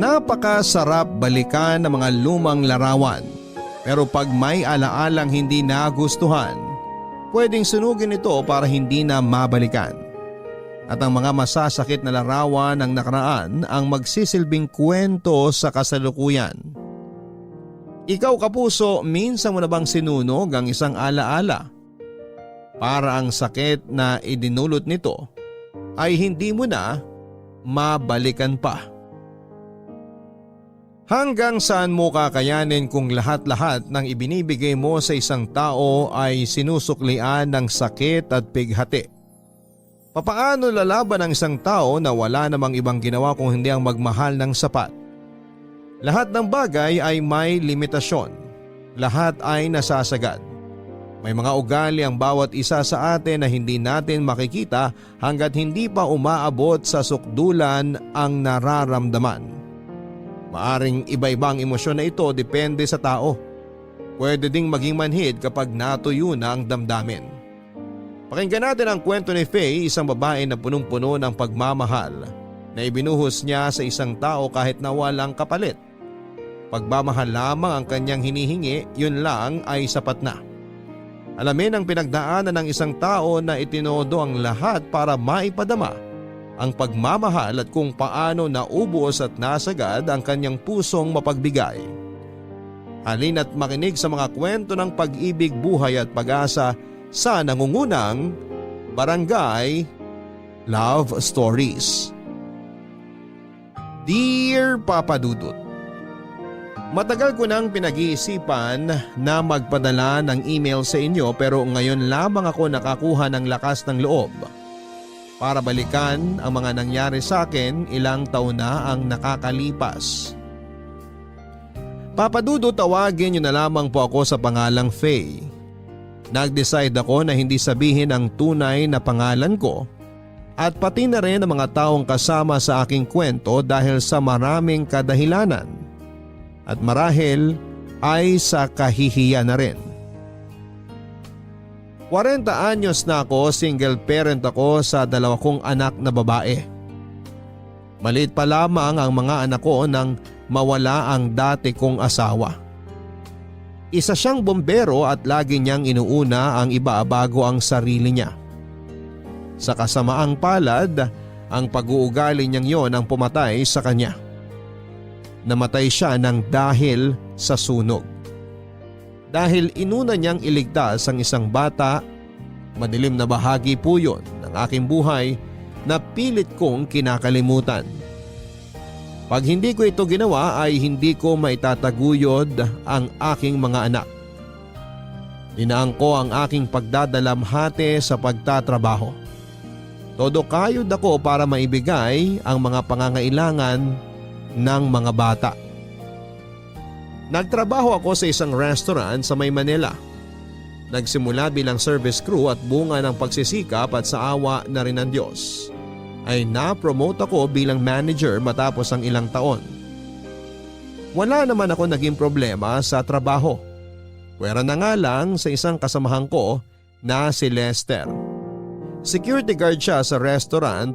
Napakasarap balikan ng mga lumang larawan, pero pag may alaalang hindi nagustuhan, pwedeng sunugin ito para hindi na mabalikan. At ang mga masasakit na larawan ng nakaraan ang magsisilbing kwento sa kasalukuyan. Ikaw kapuso, minsan mo na bang sinunog ang isang alaala? Para ang sakit na idinulot nito ay hindi mo na mabalikan pa. Hanggang saan mo kakayanin kung lahat-lahat ng ibinibigay mo sa isang tao ay sinusuklian ng sakit at pighati? Papaano lalaban ang isang tao na wala namang ibang ginawa kung hindi ang magmahal ng sapat? Lahat ng bagay ay may limitasyon. Lahat ay nasasagad. May mga ugali ang bawat isa sa atin na hindi natin makikita hanggat hindi pa umaabot sa sukdulan ang nararamdaman. Maaring iba-ibang emosyon na ito depende sa tao. Pwede ding maging manhid kapag natuyo na ang damdamin. Pakinggan natin ang kwento ni Faye, isang babae na punong-puno ng pagmamahal na ibinuhos niya sa isang tao kahit na walang kapalit. Pagmamahal lamang ang kanyang hinihingi, yun lang ay sapat na. Alamin ang pinagdaanan ng isang tao na itinodo ang lahat para maipadama ang pagmamahal at kung paano naubos at nasagad ang kanyang pusong mapagbigay. Halina't makinig sa mga kwento ng pag-ibig, buhay at pag-asa sa nangungunang Barangay Love Stories. Dear Papa Dudut, matagal ko nang pinag-iisipan na magpadala ng email sa inyo pero ngayon lamang ako nakakuha ng lakas ng loob para balikan ang mga nangyari sa akin. Ilang taon na ang nakakalipas. Papa Dudo, tawagin niyo na lamang po ako sa pangalang Faye. Nag-decide ako na hindi sabihin ang tunay na pangalan ko at pati na rin ang mga taong kasama sa aking kwento dahil sa maraming kadahilanan at marahil ay sa kahihiyan na rin. 40 anyos na ako, single parent ako sa 2 kong anak na babae. Maliit pa lamang ang mga anak ko nang mawala ang dati kong asawa. Isa siyang bombero at lagi niyang inuuna ang iba bago ang sarili niya. Sa kasamaang palad, ang pag-uugali niyang yon ang pumatay sa kanya. Namatay siya ng dahil sa sunog. Dahil inuna niyang iligtas ang isang bata, madilim na bahagi po yun ng aking buhay na pilit kong kinakalimutan. Pag hindi ko ito ginawa ay hindi ko maitataguyod ang aking mga anak. Dinaan ko ang aking pagdadalamhati sa pagtatrabaho. Todo kayod ako para maibigay ang mga pangangailangan ng mga bata. Nagtrabaho ako sa isang restaurant sa May Manila. Nagsimula bilang service crew at bunga ng pagsisikap at sa awa na rin ng Diyos ay na-promote ako bilang manager matapos ang ilang taon. Wala naman ako naging problema sa trabaho. Pwera na nga lang sa isang kasamahan ko na si Lester. Security guard siya sa restaurant.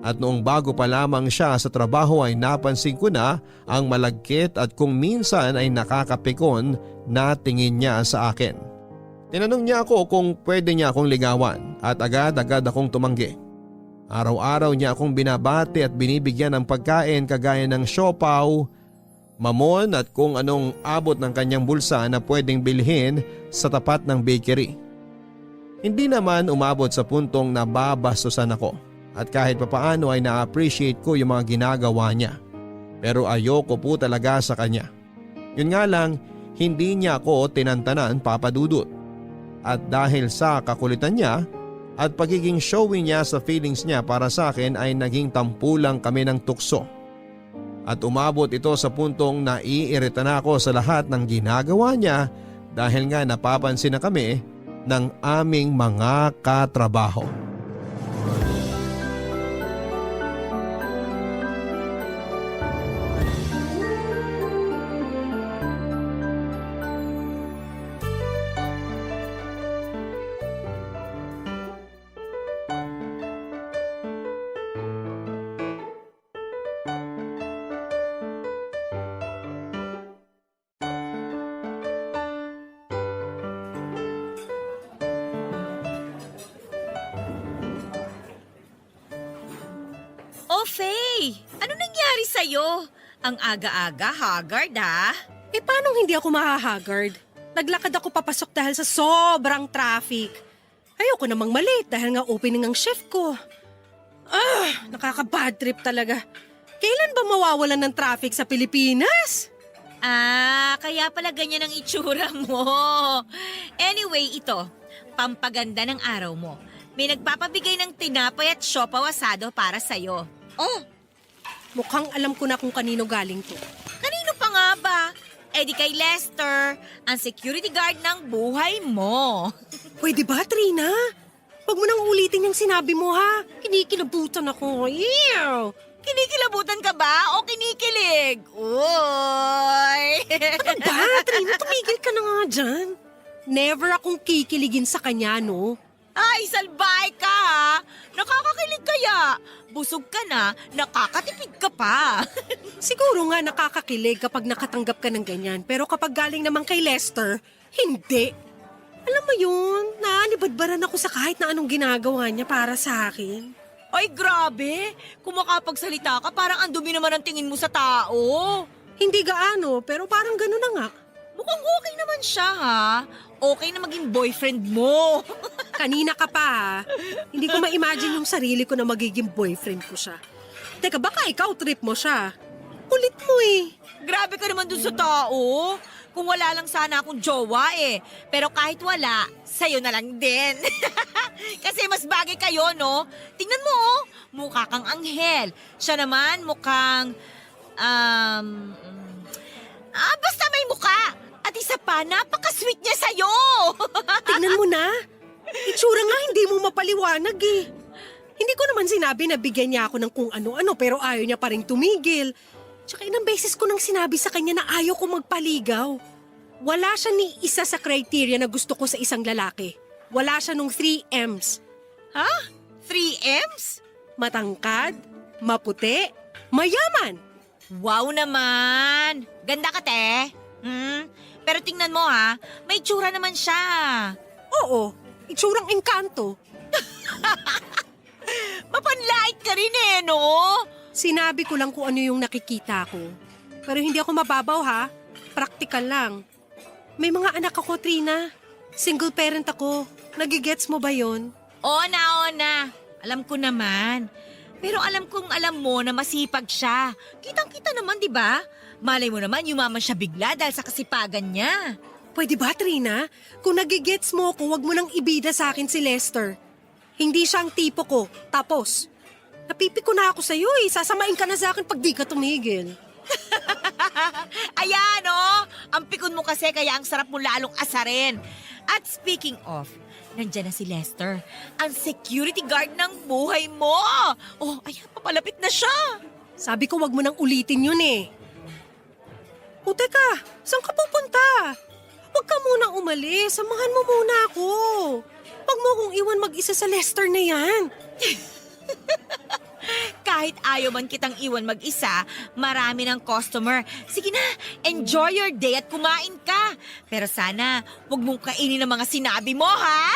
At noong bago pa lamang siya sa trabaho ay napansin ko na ang malagkit at kung minsan ay nakakapikon na tingin niya sa akin. Tinanong niya ako kung pwede niya akong ligawan at agad-agad akong tumanggi. Araw-araw niya akong binabati at binibigyan ng pagkain kagaya ng siopaw, mamon at kung anong abot ng kanyang bulsa na pwedeng bilhin sa tapat ng bakery. Hindi naman umabot sa puntong nababastusan ako. At kahit papaano ay na-appreciate ko yung mga ginagawa niya. Pero ayoko po talaga sa kanya. Yun nga lang, hindi niya ako tinantanan, Papa Dudut. At dahil sa kakulitan niya at pagiging showy niya sa feelings niya para sa akin ay naging tampulang kami ng tukso. At umabot ito sa puntong naiirita na ako sa lahat ng ginagawa niya dahil nga napapansin na kami ng aming mga katrabaho. Oh, Faye! Ano nangyari sa'yo? Ang aga-aga, haggard ha? Paano hindi ako mahahagard? Naglakad ako papasok dahil sa sobrang traffic. Ayoko namang malate dahil nga opening ang shift ko. Nakaka-bad trip talaga. Kailan ba mawawalan ng traffic sa Pilipinas? Kaya pala ganyan ang itsura mo. Anyway, ito, pampaganda ng araw mo. May nagpapabigay ng tinapay at siopaw asado para sa'yo. Oh, Mukhang alam ko na kung kanino galing to. kanino pa nga ba? Eh di kay Lester, ang security guard ng buhay mo. Pwede ba, Trina? Huwag mo nang ulitin yung sinabi mo, ha? Kinikilabutan ako. Ew! Kinikilabutan ka ba o kinikilig? Uy! Ba, Trina, tumigil ka na nga dyan. Never akong kikiligin sa kanya, no? Ay, salbay ka ha! Nakakakilig kaya. Busog ka na, nakakatipid ka pa. Siguro nga nakakakilig kapag nakatanggap ka ng ganyan. Pero kapag galing naman kay Lester, hindi. Alam mo yun, naanibadbaran ako sa kahit na anong ginagawa niya para sa akin. Ay, grabe! Kung makapagsalita ka, parang ang dumi naman ang tingin mo sa tao. Hindi gaano, pero parang gano'n na nga. Mukhang okay naman siya ha. Okay na maging boyfriend mo. Kanina ka pa, ha? Hindi ko ma-imagine yung sarili ko na magiging boyfriend ko siya. Teka, baka ikaw trip mo siya. Kulit mo eh. Grabe ka naman dun sa tao. Kung wala lang sana akong jowa eh. Pero kahit wala, sa'yo na lang din. Kasi mas bagay kayo, no? Tingnan mo, oh. Mukha kang anghel. Siya naman mukhang, basta may mukha. At isa pa, napaka-sweet niya sa'yo. Tingnan mo na. Itsura nga hindi mo mapaliwanag eh. Hindi ko naman sinabi na bigyan niya ako ng kung ano-ano pero ayaw niya pa rin tumigil. Tsaka ilang beses ko nang sinabi sa kanya na ayaw ko magpaligaw. Wala siya ni isa sa criteria na gusto ko sa isang lalaki. Wala siya nung 3 M's. Ha? 3 M's? Matangkad, maputi, mayaman. Wow naman! Ganda ka, te. Pero tingnan mo ha, may tsura naman siya. Oo, itsurang engkanto. Mapanlait ka rin eh, no? Sinabi ko lang kung ano yung nakikita ko. Pero hindi ako mababaw ha. Praktikal lang. May mga anak ako, Trina. Single parent ako. Nagigets mo ba yon? Oo na. Alam ko naman. Pero alam kong alam mo na masipag siya. Kitang-kita naman, di ba? Malay mo naman, yumaman siya bigla dahil sa kasipagan niya. Pwede ba, Trina? Kung nagigets mo ko, wag mo nang ibida sa akin si Lester. Hindi siya ang tipo ko. Tapos, napipiko na ako sa'yo eh. Sasamain ka na sa akin pag di ka tumigil. Ayan, oh! Ang pikon mo kasi kaya ang sarap mo lalong asarin. At speaking of, nandyan na si Lester, ang security guard ng buhay mo. Oh, ayan, papalapit na siya. Sabi ko wag mo nang ulitin yun eh. O teka, saan ka pupunta? Huwag ka munang umalis. Samahan mo muna ako. Huwag mo akong iwan mag-isa sa Lester na yan. Kahit ayaw man kitang iwan mag-isa, marami ng customer. Sige na, enjoy your day at kumain ka. Pero sana, huwag mong kainin ang mga sinabi mo, ha?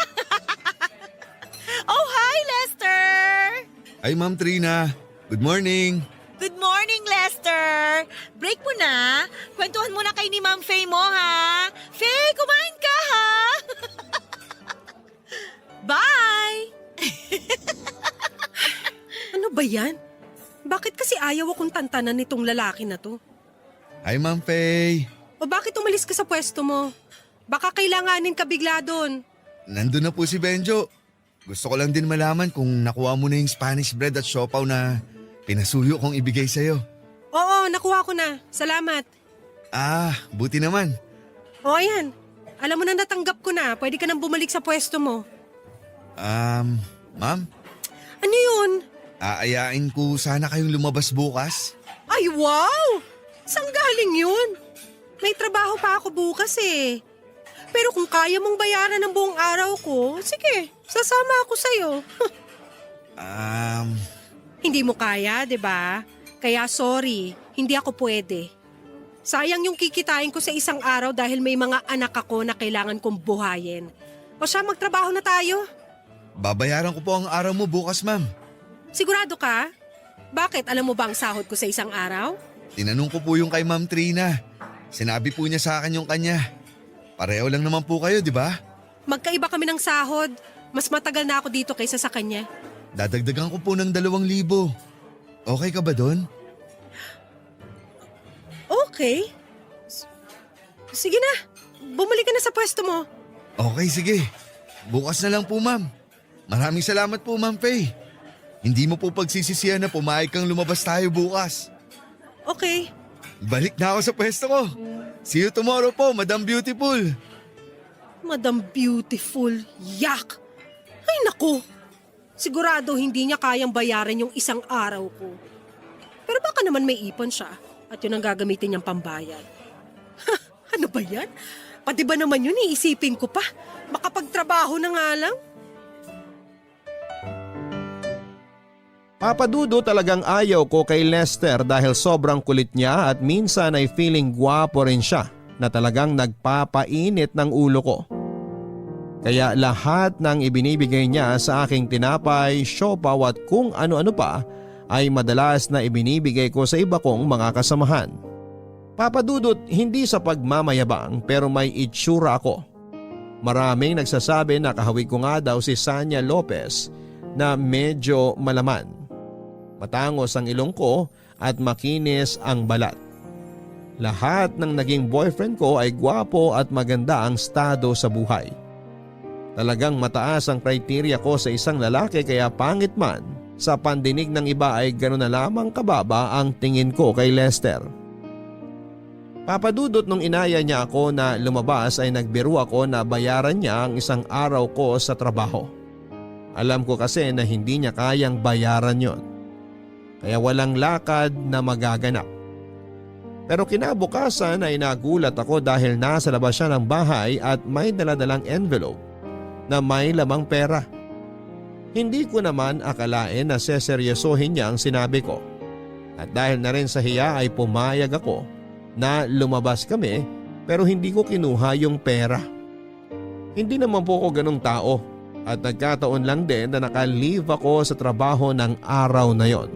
Oh, hi, Lester! Ay, Ma'am Trina. Good morning. Good morning, Lester! Break mo na. Kwentuhan mo na kay ni Ma'am Faye mo, ha? Faye, kumain ka, ha? Bye! Ano ba yan? Bakit kasi ayaw akong tantanan nitong lalaki na to? Hi, Ma'am Faye. O bakit umalis ka sa pwesto mo? Baka kailanganin ka bigla doon. Nandun na po si Benjo. Gusto ko lang din malaman kung nakuha mo na yung Spanish bread at siopaw na pinasuyo kong ibigay sa'yo. Oo, nakuha ko na. Salamat. Buti naman. O ayan, alam mo na natanggap ko na. Pwede ka nang bumalik sa pwesto mo. Ma'am, Ano yun? aayain ko sana kayong lumabas bukas. Ay, wow! Saan galing yun? May trabaho pa ako bukas eh. Pero kung kaya mong bayaran ng buong araw ko, sige, sasama ako sa'yo. Hindi mo kaya, di ba? Kaya sorry, hindi ako pwede. Sayang yung kikitain ko sa isang araw dahil may mga anak ako na kailangan kong buhayin. O siya, magtrabaho na tayo. Babayaran ko po ang araw mo bukas, ma'am. Sigurado ka? Bakit? Alam mo ba ang sahod ko sa isang araw? Tinanong ko po yung kay Ma'am Trina. Sinabi po niya sa akin yung kanya. Pareho lang naman po kayo, di ba? Magkaiba kami ng sahod. Mas matagal na ako dito kaysa sa kanya. Dadagdagan ko po ng 2,000. Okay ka ba doon? Okay. Sige na. Bumalik ka na sa pwesto mo. Okay, sige. Bukas na lang po, ma'am. Maraming salamat po, Ma'am Faye. Hindi mo po pagsisisihan na pumayag kang lumabas tayo bukas. Okay. Balik na ako sa pwesto ko. See you tomorrow po, Madam Beautiful. Madam Beautiful. Yak! Ay naku! Sigurado hindi niya kayang bayaran yung isang araw ko. Pero baka naman may ipon siya at yun ang gagamitin niyang pambayad. Ano ba yan? Pati ba naman yun iisipin ko pa? Makapagtrabaho na nga lang? Papadudo talagang ayaw ko kay Lester dahil sobrang kulit niya at minsan ay feeling gwapo rin siya na talagang nagpapainit ng ulo ko. Kaya lahat ng ibinibigay niya sa aking tinapay, siopaw at kung ano-ano pa ay madalas na ibinibigay ko sa iba kong mga kasamahan. Papadudot hindi sa pagmamayabang pero may itsura ako. Maraming nagsasabi na kahawig ko nga daw si Sanya Lopez na medyo malaman. Matangos ang ilong ko at makinis ang balat. Lahat ng naging boyfriend ko ay gwapo at maganda ang estado sa buhay. Talagang mataas ang kriteria ko sa isang lalaki kaya pangit man, sa pandinig ng iba ay gano'n na lamang kababa ang tingin ko kay Lester. Papadudot nung inaya niya ako na lumabas ay nagbiro ako na bayaran niya ang isang araw ko sa trabaho. Alam ko kasi na hindi niya kayang bayaran yon. Kaya walang lakad na magaganap. Pero kinabukasan ay nagulat ako dahil nasa labas siya ng bahay at may daladalang envelope na may lamang pera. Hindi ko naman akalain na seseryosohin niya ang sinabi ko. At dahil na rin sa hiya ay pumayag ako na lumabas kami pero hindi ko kinuha yung pera. Hindi naman po ako ganong tao at nagkataon lang din na naka-leave ako sa trabaho ng araw na yon.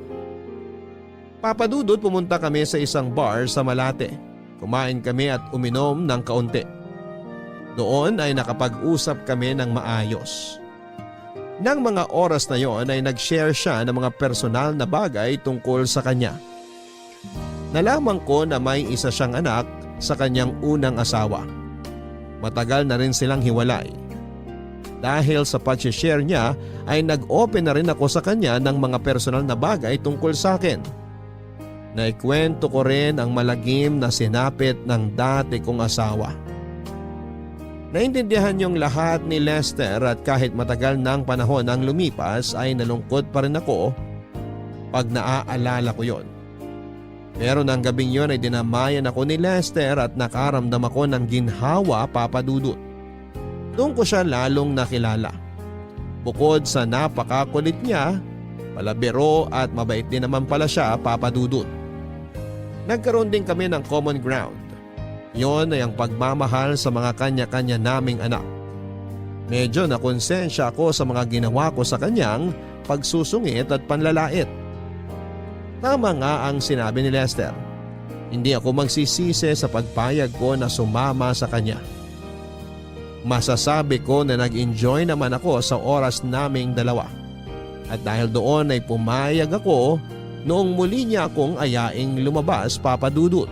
Papadudot pumunta kami sa isang bar sa Malate. Kumain kami at uminom ng kaunti. Doon ay nakapag-usap kami ng maayos. Nang mga oras na yon ay nag-share siya ng mga personal na bagay tungkol sa kanya. Nalaman ko na may isa siyang anak sa kanyang unang asawa. Matagal na rin silang hiwalay. Dahil sa pag-share niya ay nag-open na rin ako sa kanya ng mga personal na bagay tungkol sa akin. Naikwento ko rin ang malagim na sinapit ng dati kong asawa. Naintindihan yung lahat ni Lester at kahit matagal ng panahon ang lumipas ay nalungkot pa rin ako pag naaalala ko yon. Pero nang gabing yon ay dinamayan ako ni Lester at nakaramdam ako ng ginhawa, Papadudot. Doon ko siya lalong nakilala. Bukod sa napakakulit niya, palabiro at mabait din naman pala siya, Papadudot. Nagkaroon din kami ng common ground. Yon ay ang pagmamahal sa mga kanya-kanya naming anak. Medyo nakonsensya ako sa mga ginawa ko sa kanyang pagsusungit at panlalait. Tama nga ang sinabi ni Lester. Hindi ako magsisisi sa pagpayag ko na sumama sa kanya. Masasabi ko na nag-enjoy naman ako sa oras naming dalawa. At dahil doon ay pumayag ako noong muli niya akong ayaing lumabas, Papadudot.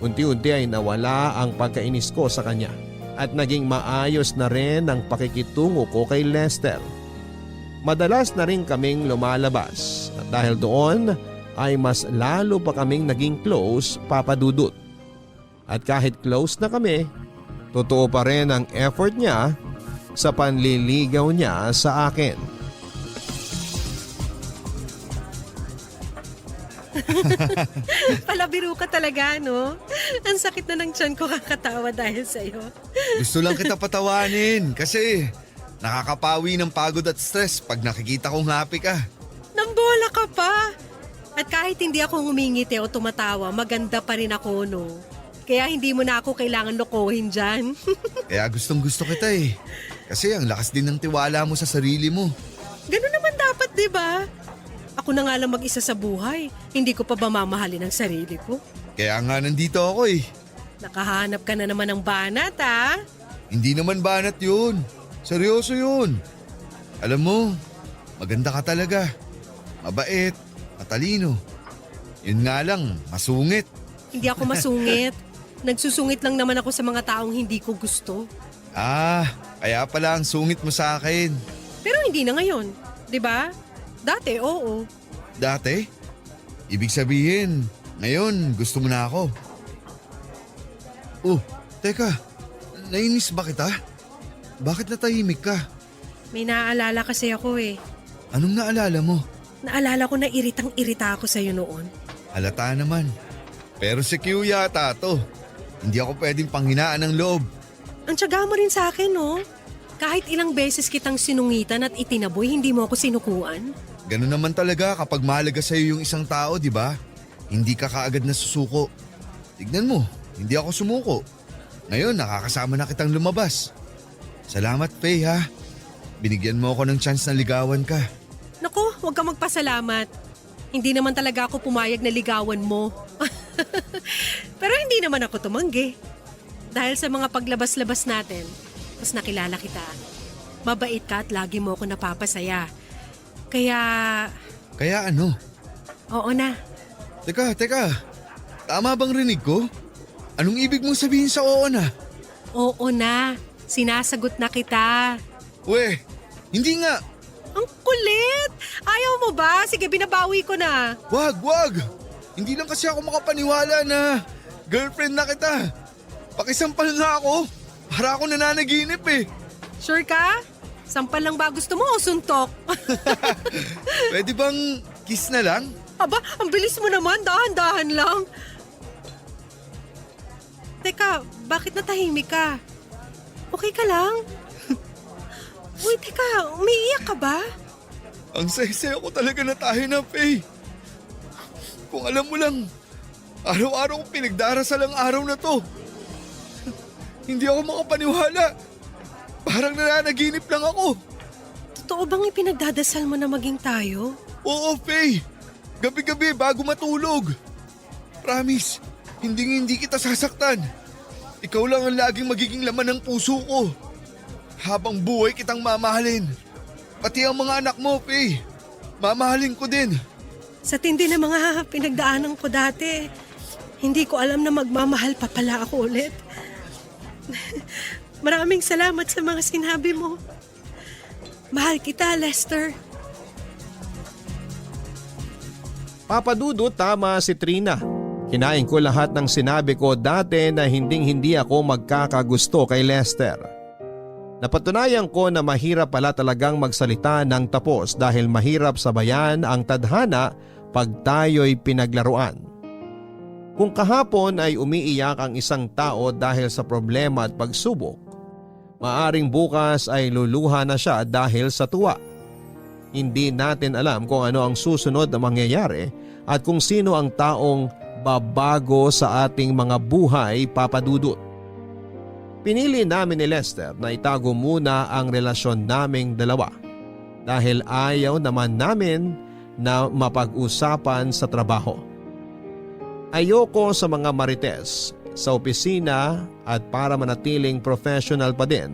Unti-unti ay nawala ang pagkainis ko sa kanya at naging maayos na rin ang pakikitungo ko kay Lester. Madalas na rin kaming lumalabas at dahil doon ay mas lalo pa kaming naging close, Papadudot. At kahit close na kami, totoo pa rin ang effort niya sa panliligaw niya sa akin. Palabiro ka talaga, no? Ang sakit na ng tiyan ko kakatawa dahil sa'yo. Gusto lang kita patawanin kasi nakakapawi ng pagod at stress pag nakikita kong happy ka. Nambola ka pa. At kahit hindi ako ngumingiti o tumatawa, maganda pa rin ako, no? Kaya hindi mo na ako kailangan lokohin dyan. Kaya gustong gusto kita eh. Kasi ang lakas din ng tiwala mo sa sarili mo. Ganun naman dapat, di ba? Ako Ako na nga lang mag-isa sa buhay. Hindi ko pa ba mamahalin ang sarili ko? Kaya nga nandito ako eh. Nakahanap ka na naman ng banat, ha? Hindi naman banat yun. Seryoso yun. Alam mo, maganda ka talaga. Mabait, matalino. Yun nga lang, masungit. Hindi ako masungit. Nagsusungit lang naman ako sa mga taong hindi ko gusto. Kaya pala ang sungit mo sa akin. Pero hindi na ngayon, 'di ba? Dati, oo. Dati? Ibig sabihin, ngayon gusto mo na ako. Oh, teka, nainis ba kita? Bakit natahimik ka? May naaalala kasi ako eh. Anong naalala mo? Naalala ko na iritang-irita ako sa'yo noon. Halata naman. Pero si Q yata to. Hindi ako pwedeng panghinaan ng loob. Ang tiyaga mo rin sa akin, no? Kahit ilang beses kitang sinungitan at itinaboy, hindi mo ako sinukuan. Ganun naman talaga kapag mahalaga sa'yo yung isang tao, di ba? Hindi ka kaagad na susuko. Tignan mo, hindi ako sumuko. Ngayon, nakakasama na kitang lumabas. Salamat, Faye, ha? Binigyan mo ako ng chance na ligawan ka. Naku, huwag ka magpasalamat. Hindi naman talaga ako pumayag na ligawan mo. Pero hindi naman ako tumanggi. Dahil sa mga paglabas-labas natin, mas nakilala kita. Mabait ka at lagi mo ako napapasaya. Kaya, Kaya ano? oo na. Teka. Tama bang rinig ko? Anong ibig mong sabihin sa oo na? Oo na. Sinasagot na kita. We, hindi nga. Ang kulit! Ayaw mo ba? Sige, binabawi ko na. Wag! Hindi lang kasi ako makapaniwala na girlfriend na kita. Pakisampal nga ako. Para ako nananaginip eh. Sure ka? Sampal lang ba gusto mo o suntok? Pwede bang kiss na lang? Aba, ang bilis mo naman. Dahan-dahan lang. Teka, bakit natahimik ka? Okay ka lang? Uy, teka, umiiyak ka ba? Ang saya-saya ko talaga na tayo na, Faye. Kung alam mo lang, araw-araw ko pinagdarasal ang araw na to. Hindi ako makapaniwala. Parang nananaginip lang ako. Totoo bang ipinagdadasal mo na maging tayo? Oo, Faye. Gabi-gabi bago matulog. Promise, hindi kita sasaktan. Ikaw lang ang laging magiging laman ng puso ko. Habang buhay kitang mamahalin. Pati ang mga anak mo, Faye. Mamahalin ko din. Sa tindi ng mga pinagdaanan ko dati, hindi ko alam na magmamahal pa pala ako ulit. Maraming salamat sa mga sinabi mo. Mahal kita, Lester. Papadudot, tama si Trina. Kinain ko lahat ng sinabi ko dati na hindi ako magkakagusto kay Lester. Napatunayan ko na mahirap pala talagang magsalita ng tapos dahil mahirap sabayan ang tadhana pag tayo'y pinaglaruan. Kung kahapon ay umiiyak ang isang tao dahil sa problema at pagsubok, maaring bukas ay luluha na siya dahil sa tuwa. Hindi natin alam kung ano ang susunod na mangyayari at kung sino ang taong babago sa ating mga buhay, Papadudot. Pinili namin ni Lester na itago muna ang relasyon naming dalawa dahil ayaw naman namin na mapag-usapan sa trabaho. Ayoko sa mga marites sa opisina at para manatiling professional pa din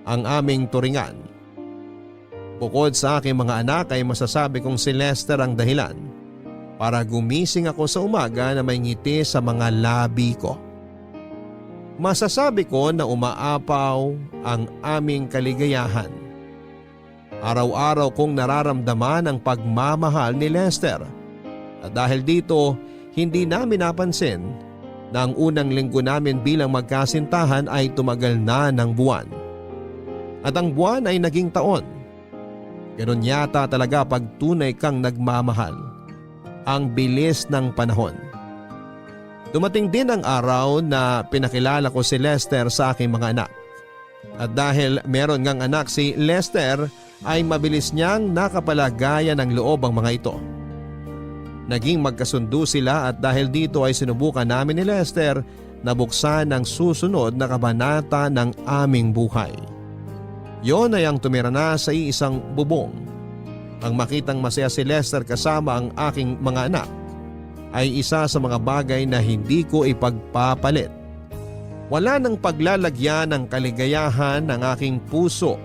ang aming turingan. Bukod sa aking mga anak ay masasabi kong si Lester ang dahilan para gumising ako sa umaga na may ngiti sa mga labi ko. Masasabi ko na umaapaw ang aming kaligayahan. Araw-araw kong nararamdaman ang pagmamahal ni Lester at dahil dito hindi namin napansin na ang unang linggo namin bilang magkasintahan ay tumagal na ng buwan. At ang buwan ay naging taon. Ganun yata talaga pag tunay kang nagmamahal. Ang bilis ng panahon. Dumating din ang araw na pinakilala ko si Lester sa aking mga anak. At dahil meron ngang anak si Lester ay mabilis niyang nakapalagayan ng loob ang mga ito. Naging magkasundo sila at dahil dito ay sinubukan namin ni Lester na buksan ang susunod na kabanata ng aming buhay. Yon ay ang tumira na sa iisang bubong. Ang makitang masaya si Lester kasama ang aking mga anak ay isa sa mga bagay na hindi ko ipagpapalit. Wala nang paglalagyan ng kaligayahan ng aking puso.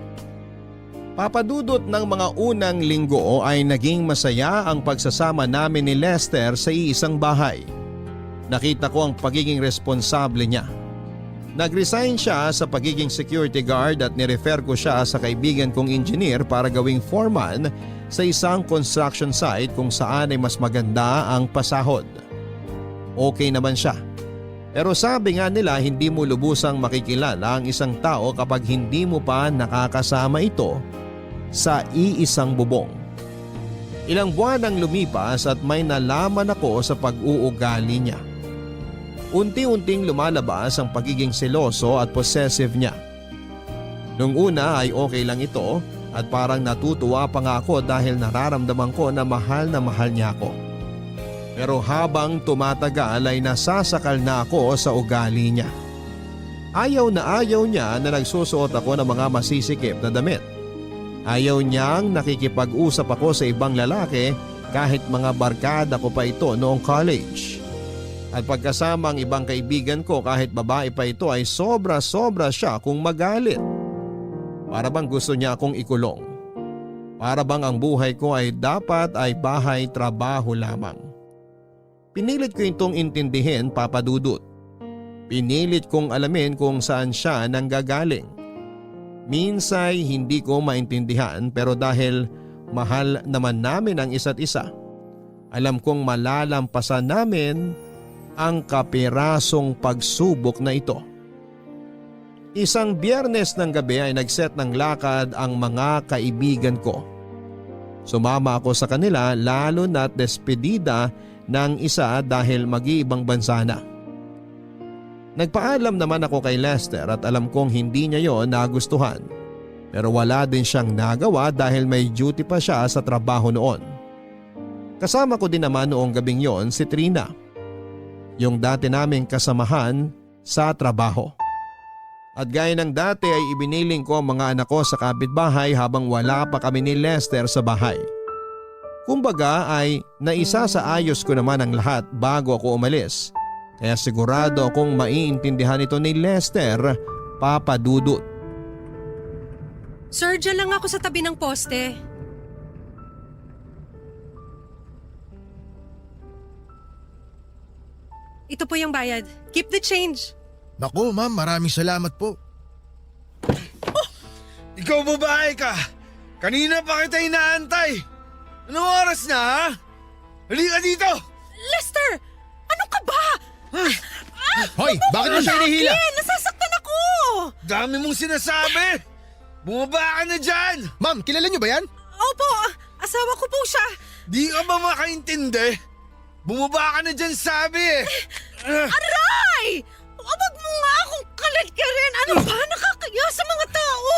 Papadudot ng mga unang linggo ay naging masaya ang pagsasama namin ni Lester sa iisang bahay. Nakita ko ang pagiging responsable niya. Nag-resign siya sa pagiging security guard at nirefer ko siya sa kaibigan kong engineer para gawing foreman sa isang construction site kung saan ay mas maganda ang pasahod. Okay naman siya. Pero sabi nga nila hindi mo lubusang makikilala ang isang tao kapag hindi mo pa nakakasama ito sa iisang bubong. Ilang buwan ang lumipas at may nalaman ako sa pag-uugali niya. Unti-unting lumalabas ang pagiging seloso at possessive niya. Nung una ay okay lang ito at parang natutuwa pa nga ako dahil nararamdaman ko na mahal niya ako. Pero habang tumatagal ay nasasakal na ako sa ugali niya. Ayaw niya na nagsusuot ako ng mga masisikip na damit. Ayaw niyang nakikipag-usap ako sa ibang lalaki kahit mga barkada ko pa ito noong college. At pagkasama ang ibang kaibigan ko kahit babae pa ito ay sobra-sobra siya kung magalit. Para bang gusto niya akong ikulong. Para bang ang buhay ko ay dapat ay bahay-trabaho lamang. Pinilit ko itong intindihin, Papa Dudut. Pinilit kong alamin kung saan siya nanggagaling. Minsay hindi ko maintindihan pero dahil mahal naman namin ang isa't isa, alam kong malalampasan namin ang kapirasong pagsubok na ito. Isang Biyernes ng gabi ay nagset ng lakad ang mga kaibigan ko. Sumama ako sa kanila lalo na't despedida ng isa dahil mag-iibang bansa na. Nagpaalam naman ako kay Lester at alam kong hindi niya yon nagustuhan. Pero wala din siyang nagawa dahil may duty pa siya sa trabaho noon. Kasama ko din naman noong gabing yon si Trina, yung dati naming kasamahan sa trabaho. At gaya ng dati ay ibiniling ko ang mga anak ko sa kapitbahay habang wala pa kami ni Lester sa bahay. Kumbaga ay naisa sa ayos ko naman ang lahat bago ako umalis. Kaya sigurado akong maiintindihan ito ni Lester, Papa Dudut. Sir, dyan lang ako sa tabi ng poste. Ito po yung bayad. Keep the change. Naku, ma'am, maraming salamat po. Ikaw babae ka! Kanina pa kita inaantay! Anong oras na ha? Halika dito! Lester! Ano ka ba? Hoy, bakit mo siya hinihila? Nasasaktan ako! Dami mong sinasabi! Bumaba ka na dyan! Ma'am, kilala niyo ba yan? Opo, asawa ko po siya. Di ka ba makaintindi? Bumaba ka na dyan sabi eh! Aray! Wag mo nga akong kalit-karin. Ano ba? Nakakaya sa mga tao.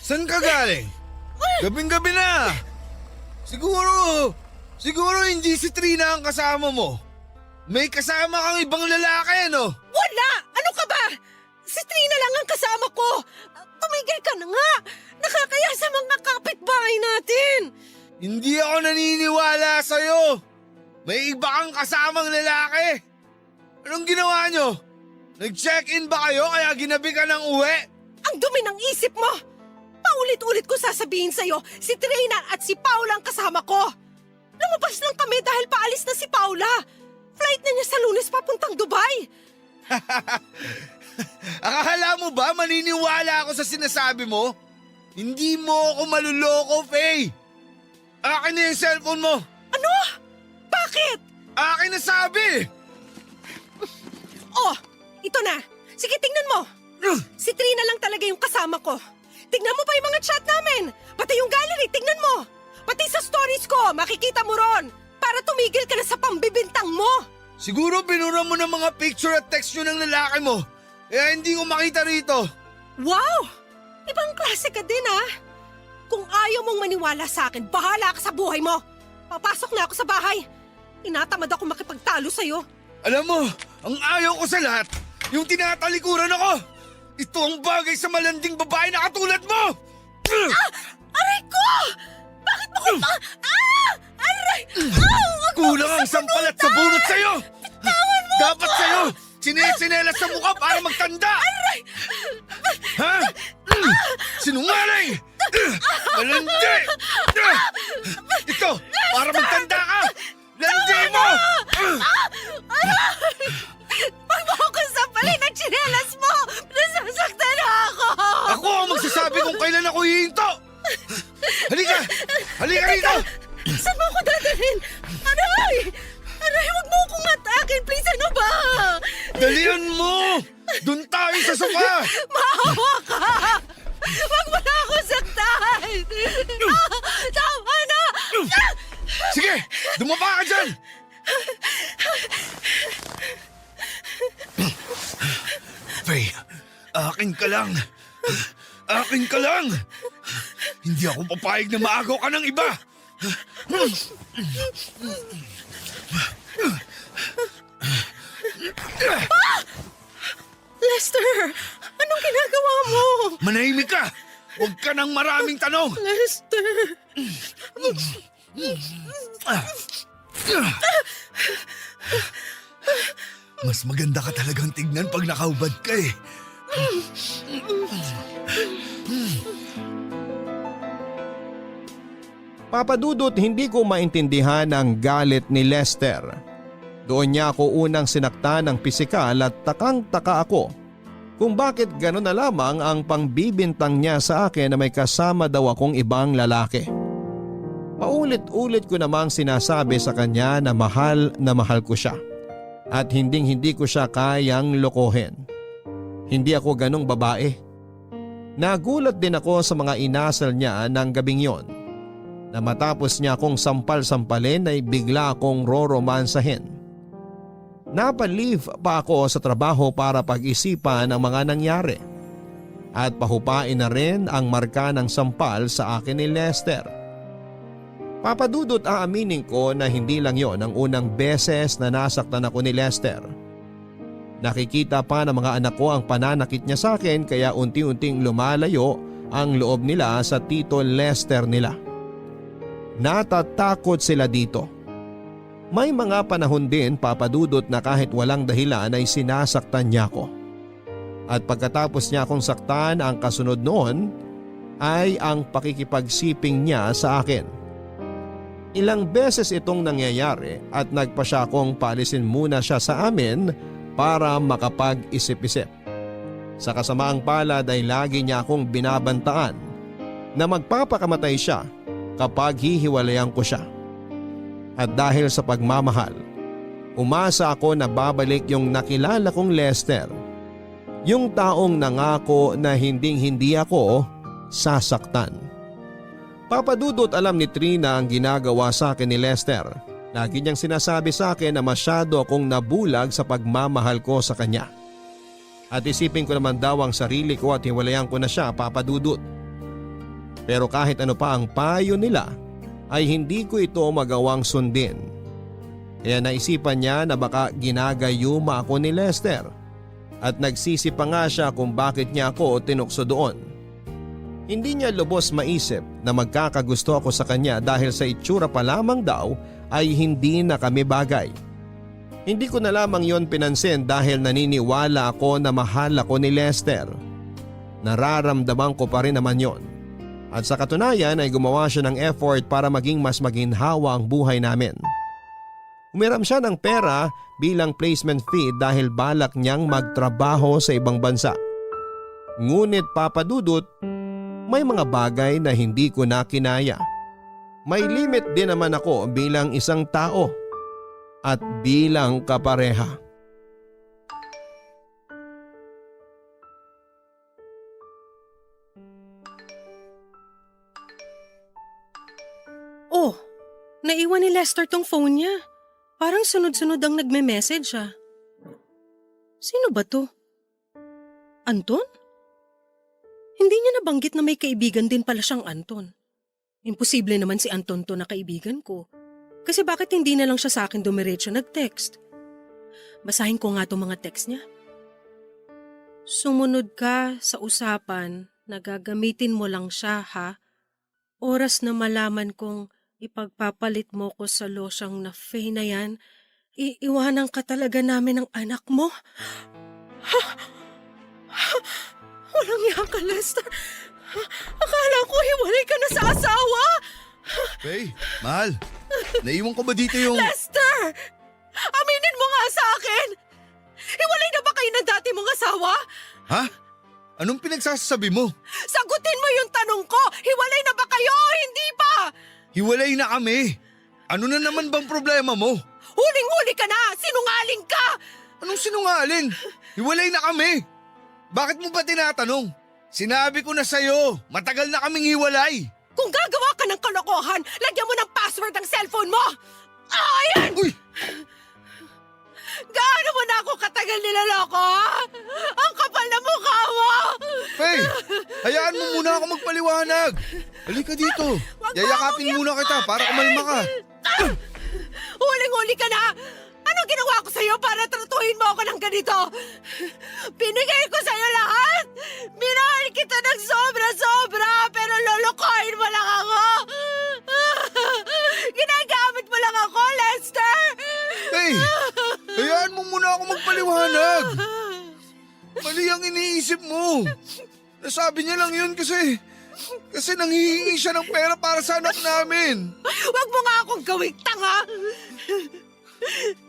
Saan ka galing? Gabing-gabi na! Siguro hindi si Trina ang kasama mo. May kasama kang ibang lalaki, no? Wala! Ano ka ba? Si Trina lang ang kasama ko. Tumigil ka na nga. Nakakaya sa mga kapitbahay natin. Hindi ako naniniwala sa'yo. May iba kang kasamang lalaki. Anong ginawa nyo? Nag-check-in ba kayo kaya ginabi ka ng uwi? Ang dumi ng isip mo. Paulit-ulit ko sasabihin sa'yo, si Trina at si Paula ang kasama ko. Lumabas lang kami dahil paalis na si Paula. Flight na niya sa Lunes papuntang Dubai. Akala mo ba maniniwala ako sa sinasabi mo? Hindi mo ako maluloko, Faye. Akin na yung cellphone mo. Ano? Bakit? Akin na sabi. Oh, ito na. Sige, tingnan mo. Si Trina lang talaga yung kasama ko. Tingnan mo pa yung mga chat namin. Pati yung gallery, tingnan mo. Pati sa stories ko, makikita mo ron. Para tumigil ka na sa pambibintang mo. Siguro binura mo ng mga picture at text nyo ng lalaki mo. Kaya hindi ko makita rito. Wow! Ibang klase ka din, ah. Kung ayaw mong maniwala sa akin, bahala ka sa buhay mo. Papasok na ako sa bahay. Tinatamad ako makipagtalo sa'yo. Alam mo, ang ayaw ko sa lahat, yung tinatalikuran ako. Ito ang bagay sa malanding babae na katulad mo! Aray ko! Bakit mo ako pa! Aray! Kulang ang sampal at sabunot sa'yo! Dapat sa'yo! Sinesinelas sa mukha para magtanda! Ha? Sinungaling! Malandi! Ito, para magtanda ka! Landi mo! Pag mo ako sampalin ang tsinelas mo, nasasaktan na ako! Ako ang magsasabi kung kailan ako hihinto! Halika! Halika rito! Saan mo ako dadalhin? Aray! Aray, huwag mo akong atakin. Please, ano ba? Dalian mo! Doon tayo sa sofa! Maawa ka! Huwag mo na ako saktan! Tama na! Sige! Dumapa ka dyan! Faye, akin ka lang! Akin ka lang! Hindi ako papayag na maagaw ka ng iba! Lester, anong ginagawa mo? Manahimik ka! Huwag ka ng maraming tanong! Lester. Mas maganda ka talagang tignan pag nakaubad ka eh. Papadudot, hindi ko maintindihan ang galit ni Lester. Doon niya ako unang sinaktan ng pisikal at takang-taka ako kung bakit gano'n na lamang ang pangbibintang niya sa akin na may kasama daw akong ibang lalaki. Paulit-ulit ko namang sinasabi sa kanya na mahal ko siya at hindi ko siya kayang lokohin. Hindi ako ganong babae. Nagulat din ako sa mga inasal niya ng gabing yon na matapos niya akong sampal-sampalin ay bigla akong roromansahin. Napalive pa ako sa trabaho para pag-isipan ang mga nangyari at pahupain na rin ang marka ng sampal sa akin ni Lester. Papadudot, aaminin ko na hindi lang yon ang unang beses na nasaktan ako ni Lester. Nakikita pa ng mga anak ko ang pananakit niya sa akin kaya unti-unting lumalayo ang loob nila sa tito Lester nila. Natatakot sila dito. May mga panahon din, papadudot, na kahit walang dahilan ay sinasaktan niya ako. At pagkatapos niya akong saktan, ang kasunod noon ay ang pakikipagsiping niya sa akin. Ilang beses itong nangyayari at nagpa siya akong paalisin muna siya sa amin para makapag-isip-isip. Sa kasamaang palad ay lagi niya akong binabantaan na magpapakamatay siya kapag hihiwalayan ko siya. At dahil sa pagmamahal, umasa ako na babalik yung nakilala kong Lester, yung taong nangako na hindi ako sasaktan. Papadudot, alam ni Trina ang ginagawa sa akin ni Lester. Lagi niyang sinasabi sa akin na masyado akong nabulag sa pagmamahal ko sa kanya. At isipin ko naman daw ang sarili ko at hiwalayan ko na siya, papadudot. Pero kahit ano pa ang payo nila, ay hindi ko ito magawang sundin. Kaya naisipan niya na baka ginagayuma ako ni Lester at nagsisi pa nga siya kung bakit niya ako tinukso doon. Hindi niya lubos maisip na magkakagusto ako sa kanya dahil sa itsura pa lamang daw ay hindi na kami bagay. Hindi ko na lamang yon pinansin dahil naniniwala ako na mahal ako ni Lester. Nararamdaman ko pa rin naman yon. At sa katunayan ay gumawa siya ng effort para maging mas maginhawa ang buhay namin. Umiram siya ng pera bilang placement fee dahil balak niyang magtrabaho sa ibang bansa. Ngunit, papadudot, may mga bagay na hindi ko na kinaya. May limit din naman ako bilang isang tao at bilang kapareha. Oh, naiwan ni Lester tong phone niya. Parang sunod-sunod ang nagme-message ah. Sino ba to? Anton? Hindi niya nabanggit na may kaibigan din pala siyang Anton. Imposible naman si Anton to na kaibigan ko. Kasi bakit hindi na lang siya sa akin dumiretso nag-text? Basahin ko nga itong mga text niya. Sumunod ka sa usapan na gagamitin mo lang siya, ha? oras na malaman kong ipagpapalit mo ko sa losyang na Faye na yan, iiwanan ka talaga namin ng anak mo? Walang iya ka, Lester. Akala ko hiwalay ka na sa asawa. Faye, mahal. Naiwan ko ba dito yung... Lester! Aminin mo nga sa akin! Hiwalay na ba kayo ng dati mong asawa? Ha? Anong pinagsasabi mo? Sagutin mo yung tanong ko! Hiwalay na ba kayo o hindi pa? Hiwalay na kami. Ano na naman bang problema mo? Huling-huli ka na! Sinungaling ka! Anong sinungaling? Hiwalay na kami. Bakit mo ba tinatanong? Sinabi ko na sa'yo, matagal na kaming hiwalay. Kung gagawa ka ng kalokohan, lagyan mo ng password ang cellphone mo! Ayan! Uy! Gaano mo na ako katagal niloloko, ha? Ang kapal na mukha mo! Faye, hayaan mo muna ako magpaliwanag. Halika dito. Yayakapin muna kita para kumalma ka. Huling-huli ka na! Anong ginawa ko sa'yo para tratuhin mo ako ng ganito? Binigay ko sa'yo lahat! Minahal kita ng sobra-sobra, pero lolokohin mo lang ako! Ginagamit mo lang ako, Lester! Faye, hayaan mo muna ako magpaliwanag. Mali ang iniisip mo. Nasabi niya lang yun kasi nanghihingi siya ng pera para sa anak namin. Huwag mo nga akong gawing tanga!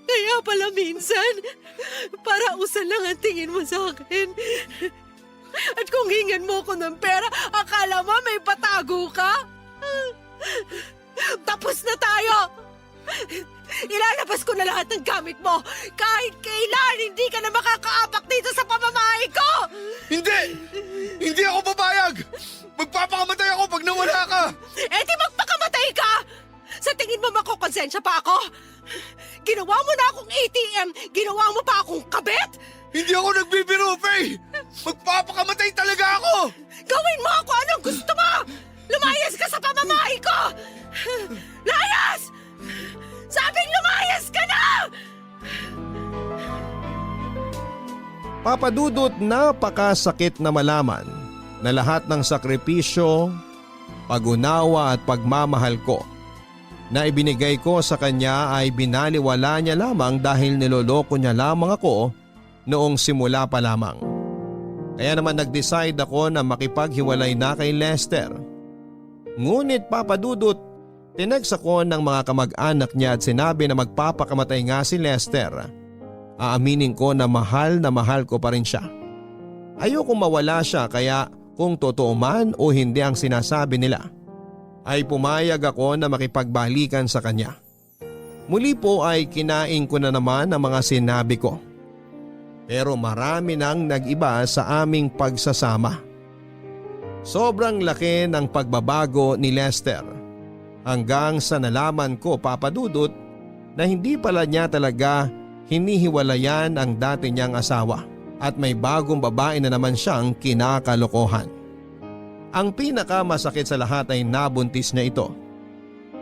Kaya pala minsan, para usal lang ang tingin mo sa akin. At kung hingan mo ko ng pera, akala mo may patago ka? Tapos na tayo! Ilalabas ko na lahat ng gamit mo. Kahit kailan, hindi ka na makakaapak dito sa pamamahay ko! Hindi! Hindi ako papayag! Magpapakamatay ako pag nawala ka! Eh di magpakamatay ka! Sa tingin mo makukonsensya pa ako? Ginawa mo na akong ATM, ginawa mo pa akong kabit? Hindi ako nagbibiro, Faye! Magpapakamatay talaga ako! Gawin mo ako anong gusto mo! Lumayas ka sa pamamahay ko! Layas! Sabing lumayas ka na! Papadudot, napakasakit na malaman na lahat ng sakripisyo, pag-unawa at pagmamahal ko na ibinigay ko sa kanya ay binaliwala niya lamang dahil niloloko niya lamang ako noong simula pa lamang. Kaya naman nag-decide ako na makipaghiwalay na kay Lester. Ngunit papadudot, tinext ako ng mga kamag-anak niya at sinabi na magpapakamatay nga si Lester. Aaminin ko na mahal ko pa rin siya. Ayokong mawala siya kaya kung totoo man o hindi ang sinasabi nila, ay pumayag ako na makipagbalikan sa kanya. Muli po ay kinain ko na naman ang mga sinabi ko. Pero marami nang nag-iba sa aming pagsasama. Sobrang laki ng pagbabago ni Lester. Hanggang sa nalaman ko, papadudot, na hindi pala niya talaga hinihiwalayan ang dati niyang asawa at may bagong babae na naman siyang kinakalokohan. Ang pinakamasakit sa lahat ay nabuntis niya ito.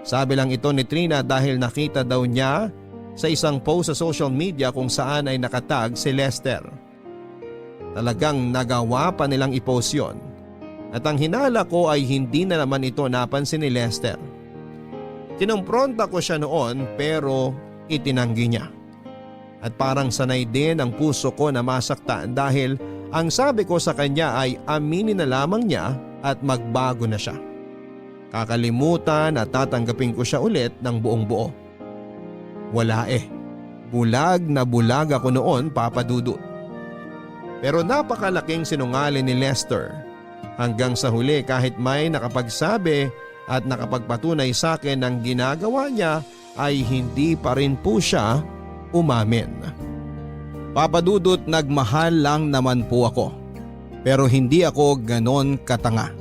Sabi lang ito ni Trina dahil nakita daw niya sa isang post sa social media kung saan ay nakatag si Lester. Talagang nagawa pa nilang i-post yun. At ang hinala ko ay hindi na naman ito napansin ni Lester. Kinumpronta ko siya noon pero itinanggi niya. At parang sanay din ang puso ko na masaktan dahil ang sabi ko sa kanya ay aminin na lamang niya at magbago na siya. Kakalimutan at tatanggapin ko siya ulit ng buong buo. Wala eh. Bulag na bulag ako noon, papadudot. Pero napakalaking sinungaling ni Lester. Hanggang sa huli kahit may nakapagsabi at nakapagpatunay sa akin ng ginagawa niya ay hindi pa rin po siya umamin. Papadudot, nagmahal lang naman po ako. Pero hindi ako ganon katanga.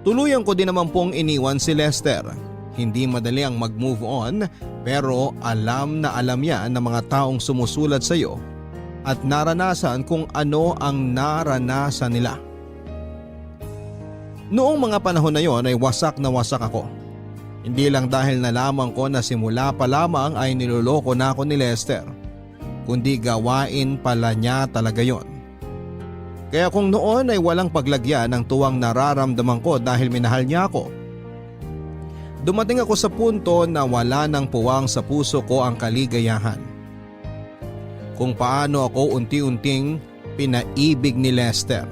Tuluyan ko din naman pong iniwan si Lester. Hindi madali ang mag-move on pero alam na alam niya ng mga taong sumusulat sa iyo at naranasan kung ano ang naranasan nila. Noong mga panahon na yon ay wasak na wasak ako. Hindi lang dahil nalaman ko na simula pa lamang ay niloloko na ako ni Lester, kundi gawain pala niya talaga yon. Kaya kung noon ay walang paglagyan ng tuwang nararamdaman ko dahil minahal niya ako, Dumating ako sa punto na wala nang puwang sa puso ko ang kaligayahan. Kung paano ako unti-unting pinaibig ni Lester.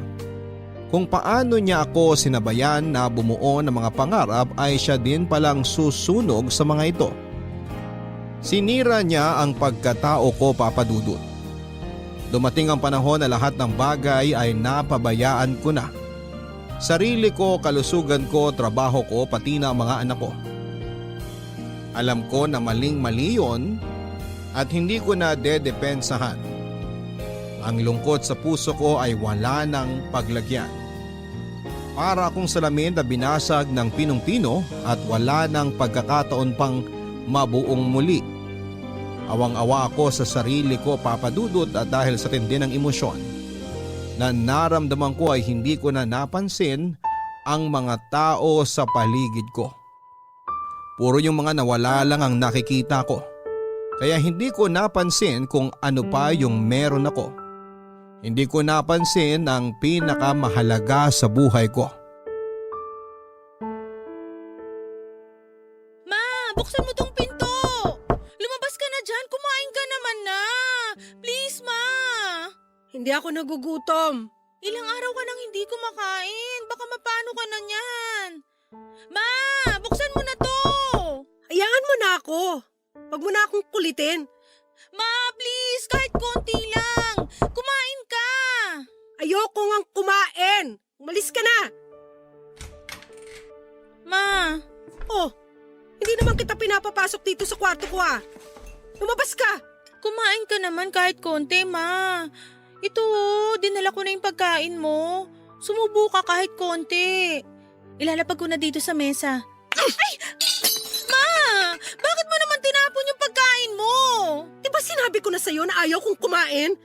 Kung paano niya ako sinabayan na bumuo ng mga pangarap ay siya din palang susunog sa mga ito. Sinira niya ang pagkatao ko, Papa Dudut. Dumating ang panahon na lahat ng bagay ay napabayaan ko na. Sarili ko, kalusugan ko, trabaho ko, pati na ang mga anak ko. Alam ko na maling-mali yun at hindi ko na dedepensahan. Ang lungkot sa puso ko ay wala ng paglagyan. Para akong salamin na binasag ng pinong-pino at wala ng pagkakataon pang mabuong muli. Awang-awa ako sa sarili ko, Papa Dudut, at dahil sa tindi ng emosyon na naramdaman ko ay hindi ko na napansin ang mga tao sa paligid ko. Puro yung mga nawala lang ang nakikita ko. Kaya hindi ko napansin kung ano pa yung meron ako. Hindi ko napansin ang pinakamahalaga sa buhay ko. Ma, buksan mo tong pinto! Lumabas ka na dyan, kumain ka naman na! Please, Ma! Hindi ako nagugutom. Ilang araw ka nang hindi kumakain, baka mapano ka na niyan. Ma, buksan mo na to! Hayaan mo na ako. Huwag mo na akong kulitin. Ma, please, kahit konti lang. Kumain ka. Ayoko ngang kumain. Umalis ka na. Ma, Oh, hindi naman kita pinapapasok dito sa kwarto ko ah. Lumabas ka. kumain ka naman kahit konti, Ma. Ito, dinala ko na yung pagkain mo. Sumubo ka kahit konti. Ilalapag ko na dito sa mesa. Ay! Ma! Bakit mo naman tinapon yung pagkain mo? Di ba sinabi ko na sa'yo na ayaw kong kumain?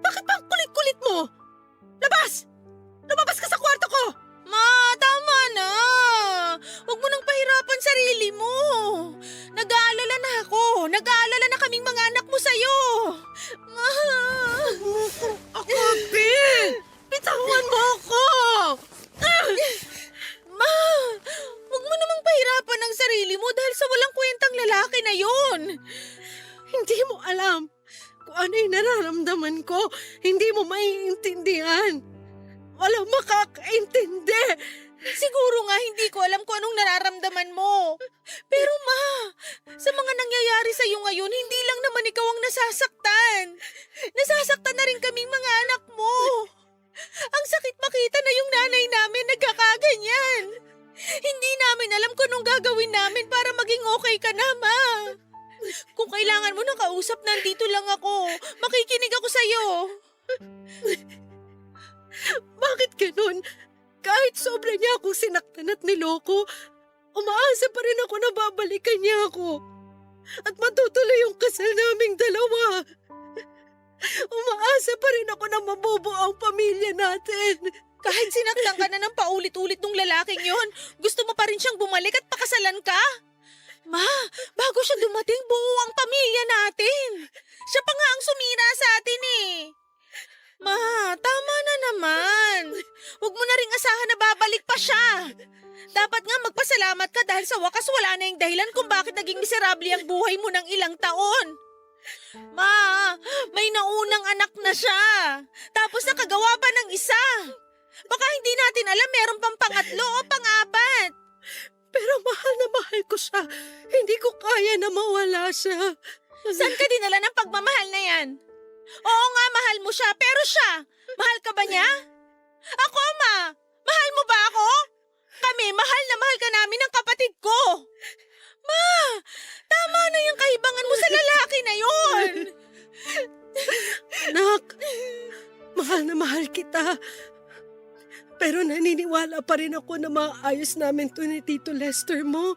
Bakit ba ang kulit-kulit mo? Labas! Lumabas ka sa kwarto ko! Ma, tama na. Huwag mo nang pahirapan sarili mo. Nag-aalala na ako. Nag-aalala na kaming mga anak mo sa'yo. Ma! Ako, Ben! Bitawan mo ako! Ma! Huwag mo namang pahirapan ang sarili mo dahil sa walang kwentang lalaki na yon. Hindi mo alam kung ano yung nararamdaman ko. Hindi mo maiintindihan. Walang makakaintindi. Siguro nga hindi ko alam kung anong nararamdaman mo. Pero Ma, sa mga nangyayari sa iyo ngayon, hindi lang naman ikaw ang nasasaktan. Nasasaktan na rin kaming mga anak mo. Ang sakit makita na yung nanay namin nagkakaganyan. Hindi namin alam kung anong gagawin namin para maging okay ka na, Ma. Kung kailangan mo ng kausap, nandito lang ako. Makikinig ako sa'yo. Bakit ganun? Kahit sobra niya akong sinaktan at niloko, umaasa pa rin ako na babalikan niya ako. At matutuloy yung kasal naming dalawa. Umaasa pa rin ako na mabubuo ang pamilya natin. Kahit sinaktan ka na ng paulit-ulit ng lalaking yon, gusto mo pa rin siyang bumalik at pakasalan ka? Ma, bago siya dumating, buo ang pamilya natin. Siya pa nga ang sumira sa atin eh. Ma, tama na naman. Huwag mo na ring asahan na babalik pa siya. Dapat nga magpasalamat ka dahil sa wakas wala na yung dahilan kung bakit naging miserable ang buhay mo ng ilang taon. Ma, may naunang anak na siya. Tapos nakagawa pa ng isa. Baka hindi natin alam meron pang pangatlo o pang-apat. Pero mahal na mahal ko siya. Hindi ko kaya na mawala siya. Saan ka dinala ng pagmamahal na yan? Oo nga, mahal mo siya, pero siya, mahal ka ba niya? Ako, Ma, mahal mo ba ako? Kami, mahal na mahal ka namin ng kapatid ko. Ma, tama na yung kahibangan mo sa lalaki na yon. Anak, mahal na mahal kita. Pero naniniwala pa rin ako na maayos namin to ni Tito Lester mo.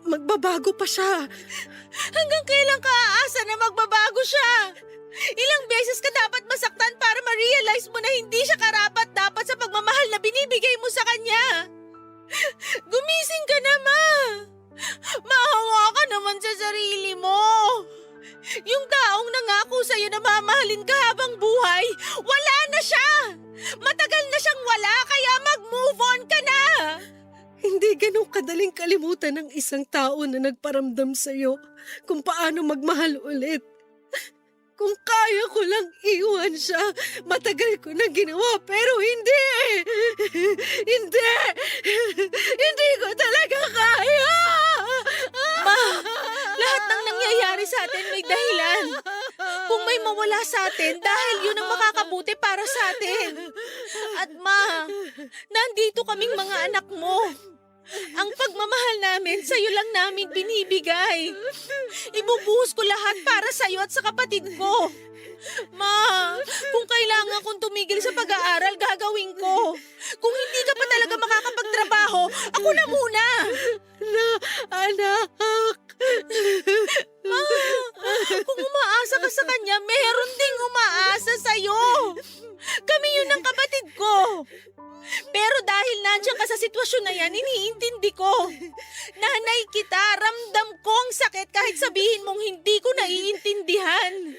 Magbabago pa siya. Hanggang kailan ka aasa na magbabago siya? Ilang beses ka dapat masaktan para ma-realize mo na hindi siya karapat-dapat sa pagmamahal na binibigay mo sa kanya. Gumising ka na, Ma. Maawa ka naman sa sarili mo. Yung taong nangako sa'yo na mamahalin ka habang buhay, wala na siya. Matagal na siyang wala, kaya mag-move on ka na. Hindi ganun ganong kadaling kalimutan ng isang tao na nagparamdam sa'yo kung paano magmahal ulit. Kung kaya ko lang iwan siya, matagal ko na ginawa pero hindi! Hindi! Hindi ko talaga kaya! Ma, lahat ng nangyayari sa atin may dahilan. Kung may mawala sa atin, dahil yun ang makakabuti para sa atin. At ma, nandito kaming mga anak mo. Ang pagmamahal namin, sa'yo lang namin binibigay. Ibubuhos ko lahat para sa'yo at sa kapatid ko. Ma, kung kailangan kong tumigil sa pag-aaral, gagawin ko. Kung hindi ka pa talaga makakapagtrabaho, ako na muna. Anak! Ma, kung umaasa ka sa kanya, meron ding umaasa sa'yo. Kami yun ang kapatid ko. Pero dahil nandiyan ka sa sitwasyon na yan, iniintindi ko. Nanay kita, ramdam ko ang sakit kahit sabihin mong hindi ko naiintindihan.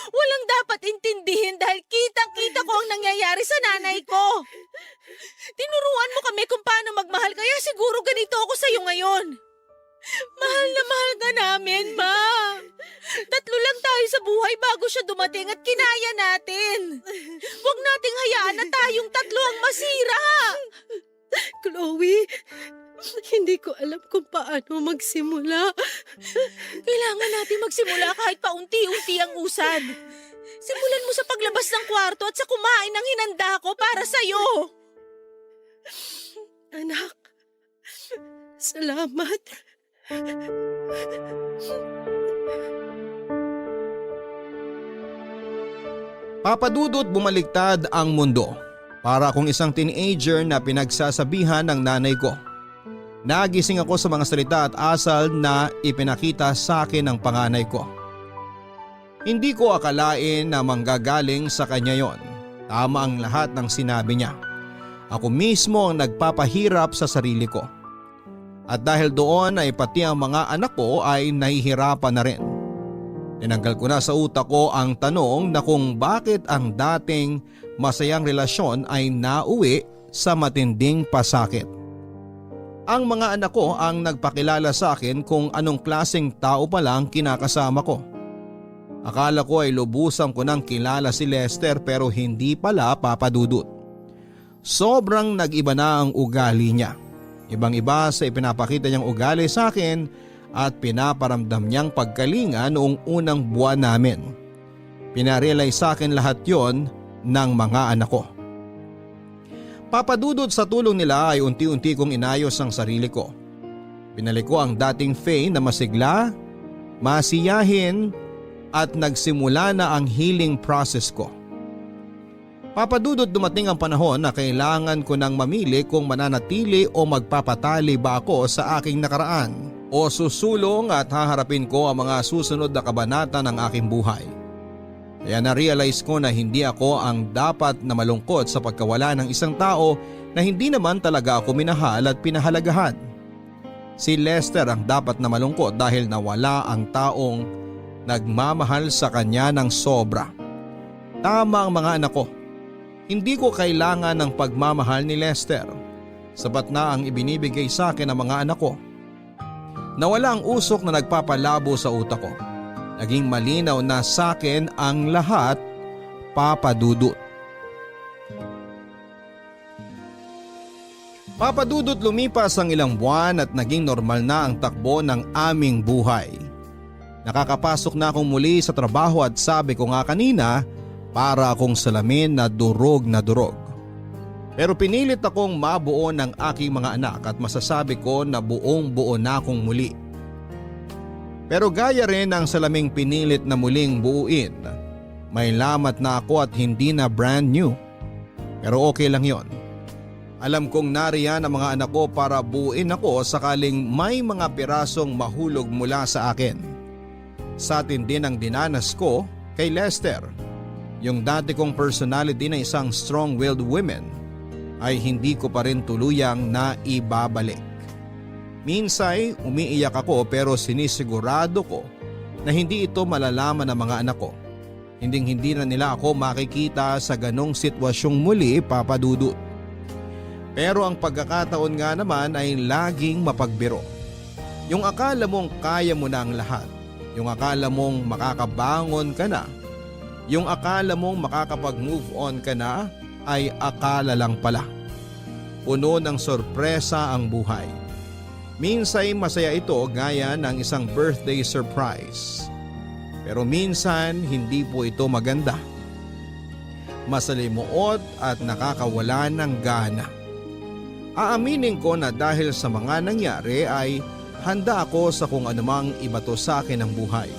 Walang dapat intindihin dahil kitang-kita ko ang nangyayari sa nanay ko. Tinuruan mo kami kung paano magmahal, kaya siguro ganito ako sa'yo ngayon. Mahal na mahal ka namin, Ma. 3 lang tayo sa buhay bago siya dumating at kinaya natin. Huwag nating hayaan na tayong 3 ang masira. Chloe, hindi ko alam kung paano magsimula. Kailangan natin magsimula kahit paunti-unti ang usad. Simulan mo sa paglabas ng kwarto at sa kumain ng hinanda ko para sa'yo. Anak, salamat. Papadudot bumaligtad ang mundo para akong isang teenager na pinagsasabihan ng nanay ko. Nagising ako sa mga salita at asal na ipinakita sa akin ng panganay ko. Hindi ko akalain na manggagaling sa kanya yon. Tama ang lahat ng sinabi niya. Ako mismo ang nagpapahirap sa sarili ko. At dahil doon ay pati ang mga anak ko ay nahihirapan na rin. Tinanggal ko na sa utak ko ang tanong na kung bakit ang dating masayang relasyon ay nauwi sa matinding pasakit. Ang mga anak ko ang nagpakilala sa akin kung anong klaseng tao pala ang kinakasama ko. Akala ko ay lubusan ko nang kilala si Lester pero hindi pala, Papadudot. Sobrang nag-iba na ang ugali niya. Ibang-iba sa ipinapakita niyang ugali sa akin at pinaparamdam niyang pagkalinga noong unang buwan namin. Pinarealize sa akin lahat yon ng mga anak ko. Papadudot, sa tulong nila ay unti-unti kong inayos ang sarili ko. Pinalik ko ang dating Faye na masigla, masiyahin at nagsimula na ang healing process ko. Papadudot, dumating ang panahon na kailangan ko nang mamili kung mananatili o magpapatali ba ako sa aking nakaraan o susulong at haharapin ko ang mga susunod na kabanata ng aking buhay. Kaya na-realize ko na hindi ako ang dapat na malungkot sa pagkawala ng isang tao na hindi naman talaga ako minahal at pinahalagahan. Si Lester ang dapat na malungkot dahil nawala ang taong nagmamahal sa kanya ng sobra. Tama ang mga anak ko. Hindi ko kailangan ng pagmamahal ni Lester. Sapat na ang ibinibigay sa akin ng mga anak ko. Nawala ang usok na nagpapalabo sa utak ko. Naging malinaw na sa akin ang lahat, Papadudot. Papadudot, lumipas ang ilang buwan at naging normal na ang takbo ng aming buhay. Nakakapasok na akong muli sa trabaho at sabi ko nga kanina, para akong salamin na durog na durog. Pero pinilit akong mabuo ng aking mga anak at masasabi ko na buong buo na akong muli. Pero gaya rin ng salaming pinilit na muling buuin, may lamat na ako at hindi na brand new. Pero okay lang yon. Alam kong nariyan ang mga anak ko para buuin ako sakaling may mga pirasong mahulog mula sa akin. Sa atin din ang dinanas ko kay Lester. Yung dati kong personality na isang strong-willed woman ay hindi ko pa rin tuluyang naibabalik. Minsay umiiyak ako pero sinisigurado ko na hindi ito malalaman ng mga anak ko. Hindi na nila ako makikita sa ganong sitwasyong muli, Papadudot. Pero ang pagkakataon nga naman ay laging mapagbiro. Yung akala mong kaya mo na ang lahat, yung akala mong makakabangon ka na, yung akala mong makakapag-move on ka na ay akala lang pala. Puno ng sorpresa ang buhay. Minsay masaya ito gaya ng isang birthday surprise. Pero minsan hindi po ito maganda. Masalimuot at nakakawala ng gana. Aaminin ko na dahil sa mga nangyari ay handa ako sa kung anumang ibato sa akin ng buhay.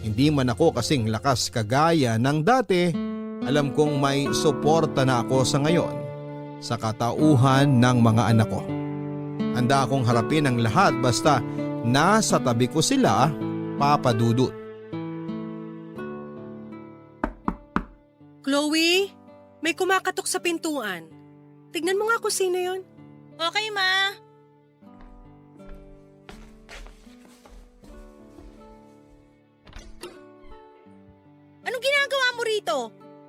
Hindi man ako kasing lakas kagaya ng dati, alam kong may suporta na ako sa ngayon sa katauhan ng mga anak ko. Handa akong harapin ang lahat basta nasa tabi ko sila, Papa Dudut. Chloe, may kumakatok sa pintuan. Tignan mo nga kung sino yon. Okay, Ma. Anong ginagawa mo rito?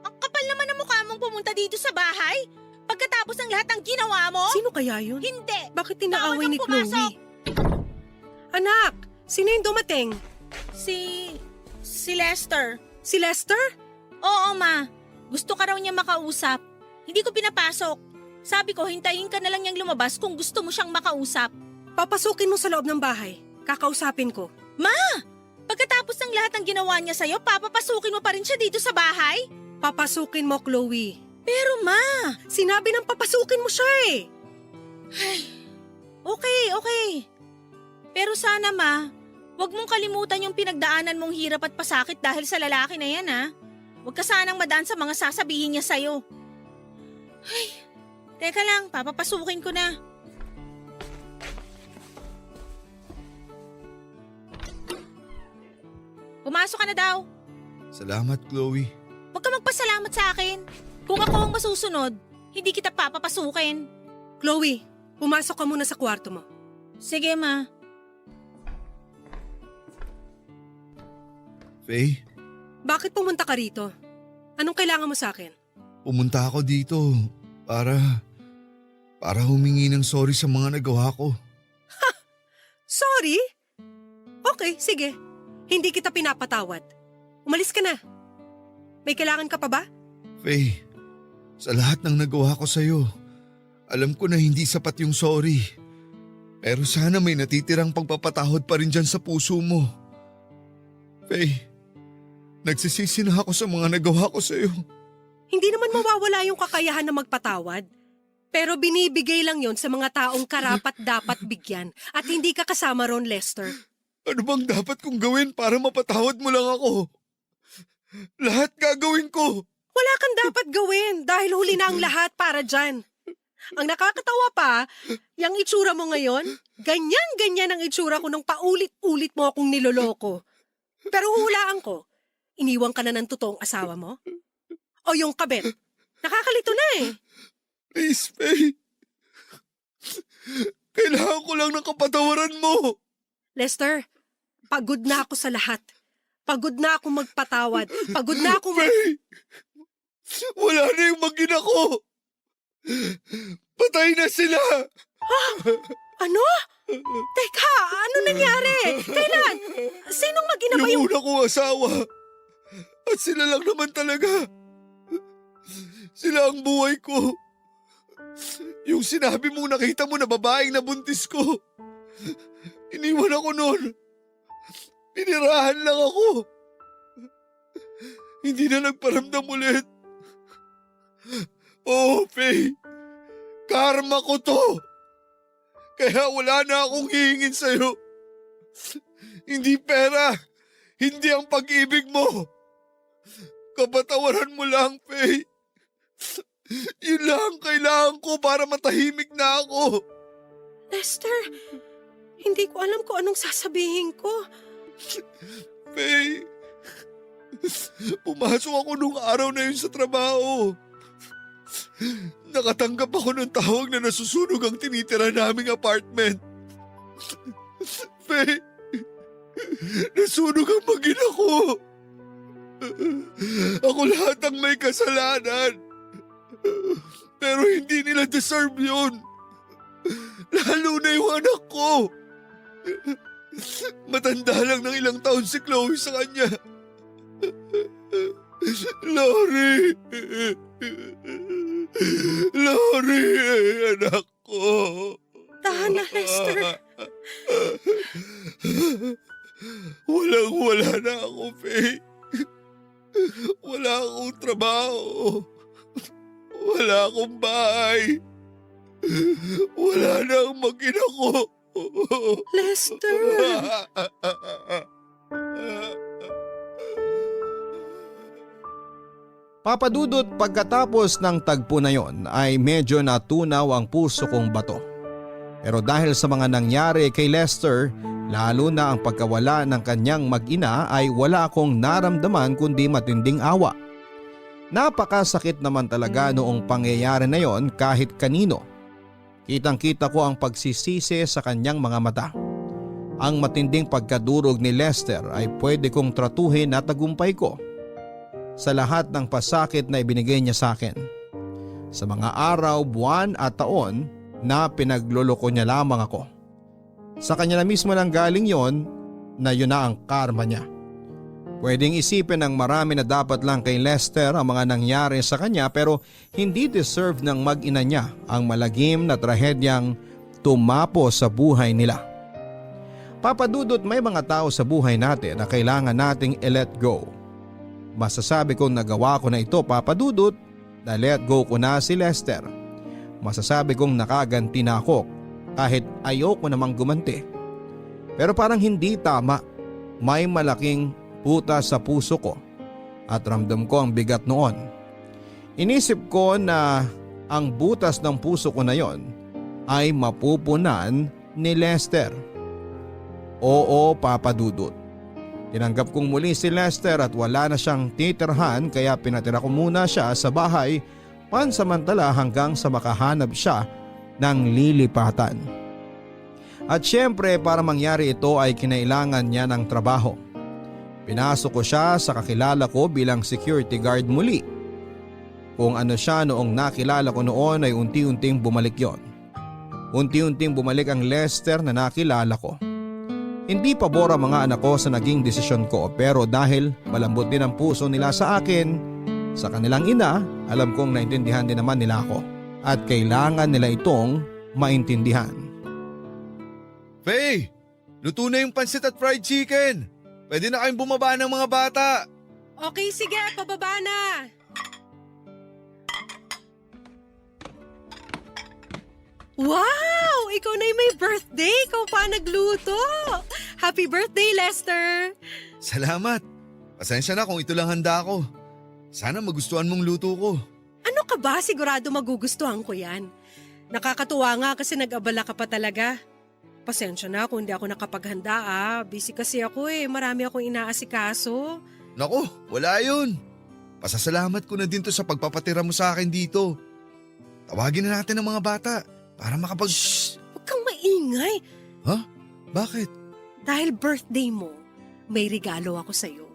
Ang kapal naman ng mukha mong pumunta dito sa bahay. Pagkatapos ng lahat ng ginawa mo? Sino kaya yun? Hindi. Bakit tinaaway Bawal ni kang pumasok. Chloe? Anak, sino yung dumating? Si Lester. Si Lester? Oo, Ma. Gusto ka raw niya makausap. Hindi ko pinapasok. Sabi ko, hintayin ka na lang niyang lumabas kung gusto mo siyang makausap. Papasukin mo sa loob ng bahay. Kakausapin ko. Pagkatapos ng lahat ng ginawa niya sa'yo, papapasukin mo pa rin siya dito sa bahay? Papasukin mo, Chloe. Pero Ma, Sinabi ng papasukin mo siya eh. okay. Pero sana Ma, huwag mong kalimutan yung pinagdaanan mong hirap at pasakit dahil sa lalaki na yan ha. Huwag ka sanang madaan sa mga sasabihin niya sa'yo. Teka lang, papapasukin ko na. Pumasok ka na daw. Salamat, Chloe. Huwag ka magpasalamat sa akin. Kung ako ang masusunod, hindi kita papapasukin. Chloe, pumasok ka muna sa kwarto mo. Sige, Ma. Faye, Bakit pumunta ka rito? Anong kailangan mo sa akin? pumunta ako dito para humingi ng sorry sa mga nagawa ko. Sorry? Okay, sige. Hindi kita pinapatawad. Umalis ka na. May kailangan ka pa ba? Faye, sa lahat ng nagawa ko sa'yo, alam ko na hindi sapat yung sorry. Pero sana may natitirang pagpapatawad pa rin dyan sa puso mo. Faye, nagsisisi na ako sa mga nagawa ko sa'yo. Hindi naman mawawala yung kakayahan na magpatawad. Pero binibigay lang yon sa mga taong karapat dapat bigyan at hindi ka kasama ron, Lester. Ano bang dapat kong gawin para mapatawad mo lang ako? Lahat gagawin ko. Wala kang dapat gawin dahil huli na ang lahat para dyan. Ang nakakatawa pa, yung itsura mo ngayon, ganyan-ganyan ang itsura ko nung paulit-ulit mo akong niloloko. Pero hulaan ko, iniwan ka na ng totoong asawa mo? O yung kabet? Nakakalito na eh. Please, Faye. Kailangan ko lang ng kapatawaran mo. Lester, pagod na ako sa lahat. Pagod na akong magpatawad. Pagod na akong Faye, wala na yung mag-ina ko. Patay na sila. Ano? Teka, ano nangyari? Kailan? Sinong mag-ina ba Yung yung... una kong asawa. At sila lang naman talaga. Sila ang buhay ko. Yung sinabi mong nakita mo na babaeng nabuntis ko. Iniwan ako noon. Pinirahan lang ako. Hindi na nagparamdam ulit. Oh, Faye. Karma ko to. Kaya wala na akong hihingin sa'yo. Hindi pera. Hindi ang pag-ibig mo. Kapatawaran mo lang, Faye. Yun lang ang kailangan ko para matahimik na ako. Lester, hindi ko alam kung anong sasabihin ko. Faye, pumasok ako nung araw na yun sa trabaho. Nakatanggap ako ng tawag na nasusunog ang tinitira naming apartment. Faye, nasunog ang mag-ina ko. Ako lahat ang may kasalanan. Pero hindi nila deserve yun. Lalo na yung anak ko. Matanda lang ng ilang taon si Chloe sa kanya. Lori! Lori, anak ko. Tahan na, Lester. Walang-wala na ako, Faye. Wala akong trabaho. Wala akong bahay. Wala na ang mag-ina ko. Lester. Papadudot, pagkatapos ng tagpo na yon ay medyo natunaw ang puso kong bato. Pero dahil sa mga nangyari kay Lester, lalo na ang pagkawala ng kanyang mag-ina ay wala akong naramdaman kundi matinding awa. Napakasakit naman talaga noong pangyayari na yon kahit kanino. Kitang-kita ko ang pagsisisi sa kanyang mga mata. Ang matinding pagkadurog ni Lester ay pwede kong tratuhin at tagumpay ko sa lahat ng pasakit na ibinigay niya sa akin. Sa mga araw, buwan at taon na pinagloloko niya lamang ako. Sa kanya na mismo nang galing yon na yun na ang karma niya. Pwedeng isipin ng marami na dapat lang kay Lester ang mga nangyari sa kanya pero hindi deserve ng mag-ina niya ang malagim na trahedyang tumapo sa buhay nila. Papadudot, may mga tao sa buhay natin na kailangan nating i-let go. Masasabi kong nagawa ko na ito, Papadudot, na let go ko na si Lester. Masasabi kong nakaganti na ako kahit ayoko namang gumanti. Pero parang hindi tama. May malaking butas sa puso ko at ramdam ko ang bigat noon. Inisip ko na ang butas ng puso ko na yon ay mapupunan ni Lester. Oo, Papadudot. Tinanggap kong muli si Lester at wala na siyang titirhan kaya pinatira ko muna siya sa bahay pansamantala hanggang sa makahanap siya ng lilipatan. At syempre para mangyari ito ay kinailangan niya ng trabaho. Pinasok ko siya sa kakilala ko bilang security guard muli. Kung ano siya noong nakilala ko noon ay unti-unting bumalik yon. Unti-unting bumalik ang Lester na nakilala ko. Hindi pabor ang mga anak ko sa naging desisyon ko pero dahil malambot din ang puso nila sa akin, sa kanilang ina, alam kong naintindihan din naman nila ako at kailangan nila itong maintindihan. Faye, luto na yung pansit at fried chicken. Pwede na kayong bumaba ng mga bata. Okay, sige, pababa na. Wow! Ikaw na yung may birthday. Ikaw pa nagluto. Happy birthday, Lester. Salamat. Pasensya na kung ito lang handa ko. Sana magustuhan mong luto ko. Ano ka ba? Sigurado magugustuhan ko yan. Nakakatuwa nga kasi nag-abala ka pa talaga. Pasensya na kung hindi ako nakapaghanda Busy kasi ako Marami akong inaasikaso. Nako, wala yun. Pasasalamat ko na din to sa pagpapatira mo sa akin dito. Tawagin na natin ang mga bata para makapag... Shh! Huwag kang maingay. Ha? Bakit? Dahil birthday mo, may regalo ako sa'yo.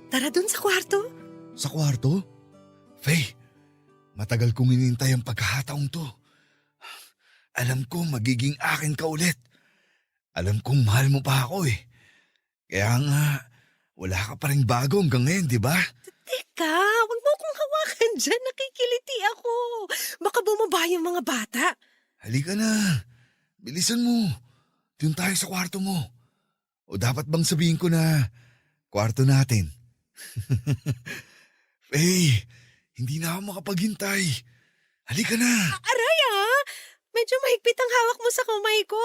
Tara dun sa kwarto. Sa kwarto? Faye, matagal kong hinintay ang pagkakataong to. Alam ko magiging akin ka ulit. Alam kong mahal mo pa ako Kaya nga, wala ka pa rin bago hanggang ngayon, di ba? Teka, wag mo akong hawakan dyan. Nakikiliti ako. Baka bumaba yung mga bata. Halika na. Bilisan mo. Doon tayo sa kwarto mo. O dapat bang sabihin ko na kwarto natin? Faye, hindi na ako makapaghintay. Halika na. Aray medyo mahigpit ang hawak mo sa kamay ko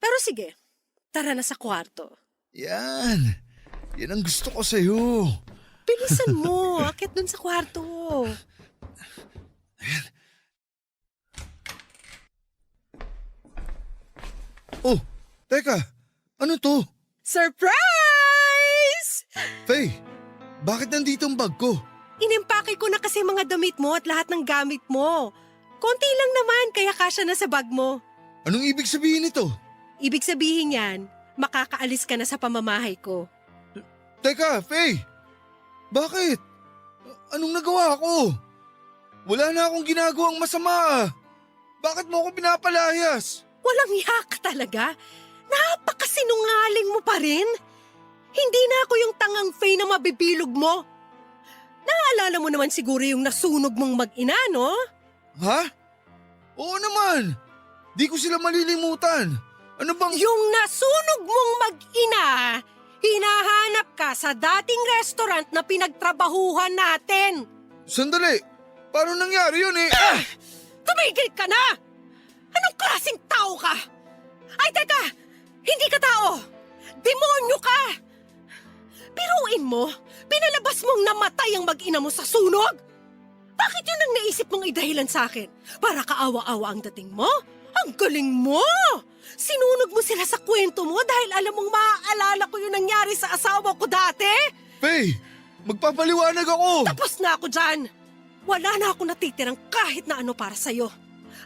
Pero sige, tara na sa kwarto. Yan. Yan ang gusto ko sa'yo. Bilisan mo, akit dun sa kwarto. Ayan. Oh, teka. Ano to? Surprise! Faye, bakit nandito ang bag ko? Inimpake ko na kasi mga damit mo at lahat ng gamit mo. Konti lang naman, kaya kasya na sa bag mo. Anong ibig sabihin nito? Ibig sabihin yan, makakaalis ka na sa pamamahay ko. Teka, Faye. Bakit? Anong nagawa ko? Wala na akong ginagawang masama. Bakit mo ako pinapalayas? Walang yak talaga. Napakasinungaling mo pa rin. Hindi na ako yung tangang Faye na mabibilog mo. Naalala mo naman siguro yung nasunog mong mag-ina, no? Ha? Oo naman. Di ko sila malilimutan. Ano bang… Yung nasunog mong mag-ina, hinahanap ka sa dating restaurant na pinagtrabahuhan natin. Sandali. Paano nangyari yun eh? Tumigil ka na! Anong klaseng tao ka? Ay, teka! Hindi ka tao! Demonyo ka! Biruin mo, pinalabas mong namatay ang mag-ina mo sa sunog? Bakit yun ang naisip mong idahilan sa akin? Para kaawa-awa ang dating mo? Ang galing mo! Sinunog mo sila sa kwento mo dahil alam mong maaalala ko yung nangyari sa asawa ko dati? Faye, magpapaliwanag ako. Tapos na ako dyan! Wala na ako natitirang kahit na ano para sa'yo.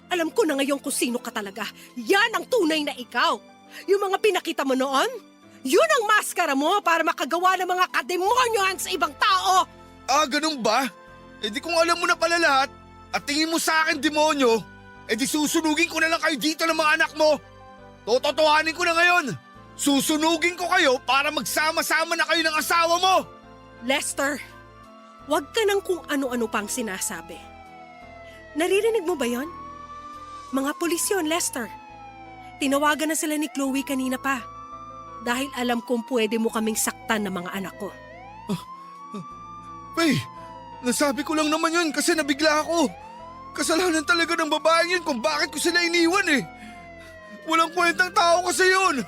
Alam ko na ngayon kung sino ka talaga. Yan ang tunay na ikaw. Yung mga pinakita mo noon, yun ang maskara mo para makagawa ng mga kademonyohan sa ibang tao. Ah, ganun ba? Eh di kung alam mo na pala lahat at tingin mo sa akin demonyo, eh di susunugin ko na lang kayo dito ng mga anak mo. Tototohanin ko na ngayon. Susunugin ko kayo para magsama-sama na kayo ng asawa mo. Lester, huwag ka nang kung ano-ano pang sinasabi. Naririnig mo ba yon? Mga pulis yun, Lester. Tinawagan na sila ni Chloe kanina pa. Dahil alam kong pwede mo kaming saktan ng mga anak ko. Faye, nasabi ko lang naman yun kasi nabigla ako. Kasalanan talaga ng babaeng yun kung bakit ko sila iniwan eh. Walang kwentang tao kasi yun.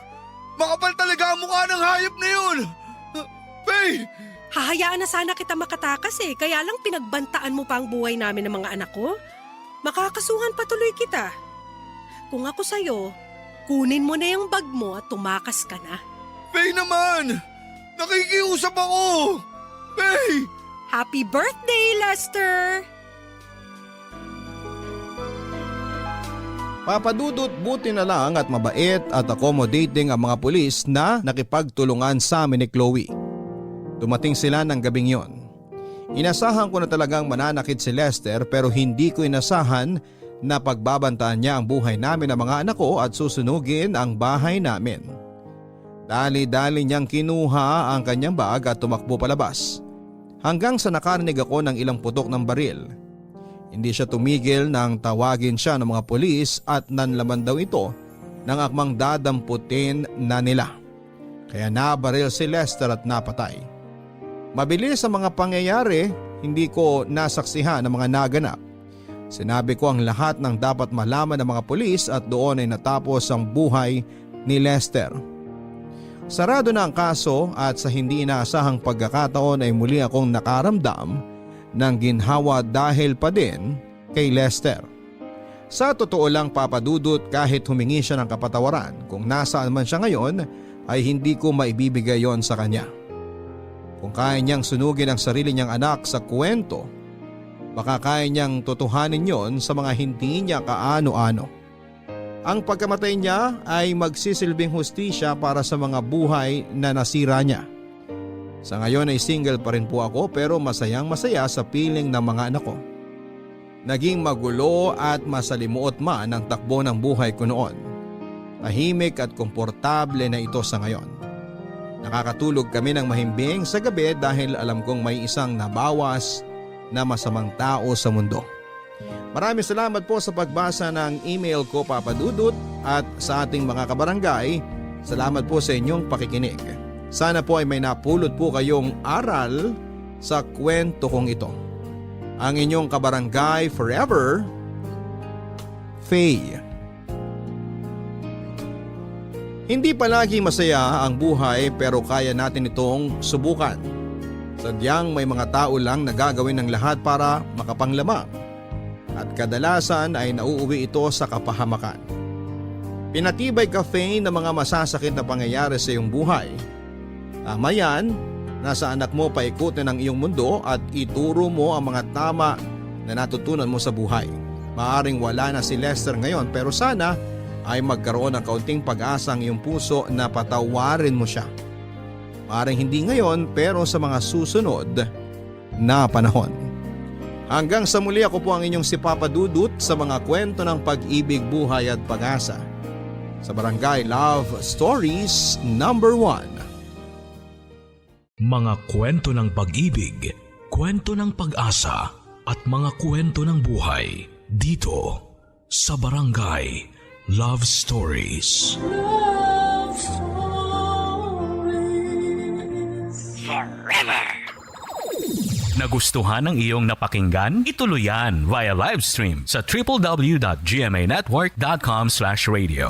Makapal talaga ang mukha ng hayop na yun. Faye! Hahayaan na sana kita makatakas eh, kaya lang pinagbantaan mo pa ang buhay namin ng mga anak ko. Makakasuhan patuloy kita. Kung ako sa'yo, kunin mo na yung bag mo at tumakas ka na. Faye naman! Nakikiusap ako! Faye! Happy birthday, Lester! Papadudot buti na lang at mabait at accommodating ang mga pulis na nakipagtulungan sa amin ni Chloe. Dumating sila ng gabing yon. Inasahan ko na talagang mananakit si Lester pero hindi ko inasahan na pagbabantaan niya ang buhay namin ng mga anak ko at susunugin ang bahay namin. Dali-dali niyang kinuha ang kanyang bag at tumakbo palabas. Hanggang sa nakarinig ako ng ilang putok ng baril. Hindi siya tumigil nang tawagin siya ng mga pulis at nanlaman daw ito ng akmang dadamputin na nila. Kaya nabaril si Lester at napatay. Mabilis ang mga pangyayari, hindi ko nasaksihan ang mga naganap. Sinabi ko ang lahat ng dapat malaman ng mga pulis at doon ay natapos ang buhay ni Lester. Sarado na ang kaso at sa hindi inaasahang pagkakataon ay muli akong nakaramdam ng ginhawa dahil pa din kay Lester. Sa totoo lang papadudot kahit humingi siya ng kapatawaran kung nasaan man siya ngayon ay hindi ko maibibigay yon sa kanya. Kung kaya niyang sunugin ang sarili niyang anak sa kwento, baka kaya niyang totohanin yon sa mga hindi niya kaano-ano. Ang pagkamatay niya ay magsisilbing hustisya para sa mga buhay na nasira niya. Sa ngayon ay single pa rin po ako pero masayang masaya sa piling ng mga anak ko. Naging magulo at masalimuot man ang takbo ng buhay ko noon. Tahimik at komportable na ito sa ngayon. Nakakatulog kami ng mahimbing sa gabi dahil alam kong may isang nabawas na masamang tao sa mundo. Maraming salamat po sa pagbasa ng email ko, Papa Dudut, at sa ating mga kabarangay. Salamat po sa inyong pakikinig. Sana po ay may napulot po kayong aral sa kwento kong ito. Ang inyong kabarangay forever, Faye. Hindi palagi masaya ang buhay pero kaya natin itong subukan. Sadyang may mga tao lang na gagawin ng lahat para makapanglamang. At kadalasan ay nauuwi ito sa kapahamakan. Pinatibay ka, Faye, ng mga masasakit na pangyayari sa iyong buhay. Tama yan, nasa anak mo paikutin ang iyong mundo at ituro mo ang mga tama na natutunan mo sa buhay. Maaring wala na si Lester ngayon pero sana ay magkaroon ng kaunting pag-asa ang iyong puso na patawarin mo siya. Maaring hindi ngayon pero sa mga susunod na panahon. Hanggang sa muli, ako po ang inyong si Papa Dudut sa mga kwento ng pag-ibig, buhay at pag-asa. Sa Barangay Love Stories #1. Mga kwento ng pag-ibig, kwento ng pag-asa at mga kwento ng buhay dito sa Barangay Love Stories. Love Stories. Forever. Nagustuhan ng iyong napakinggan? Ituloy yan via live stream sa www.gmanetwork.com/radio.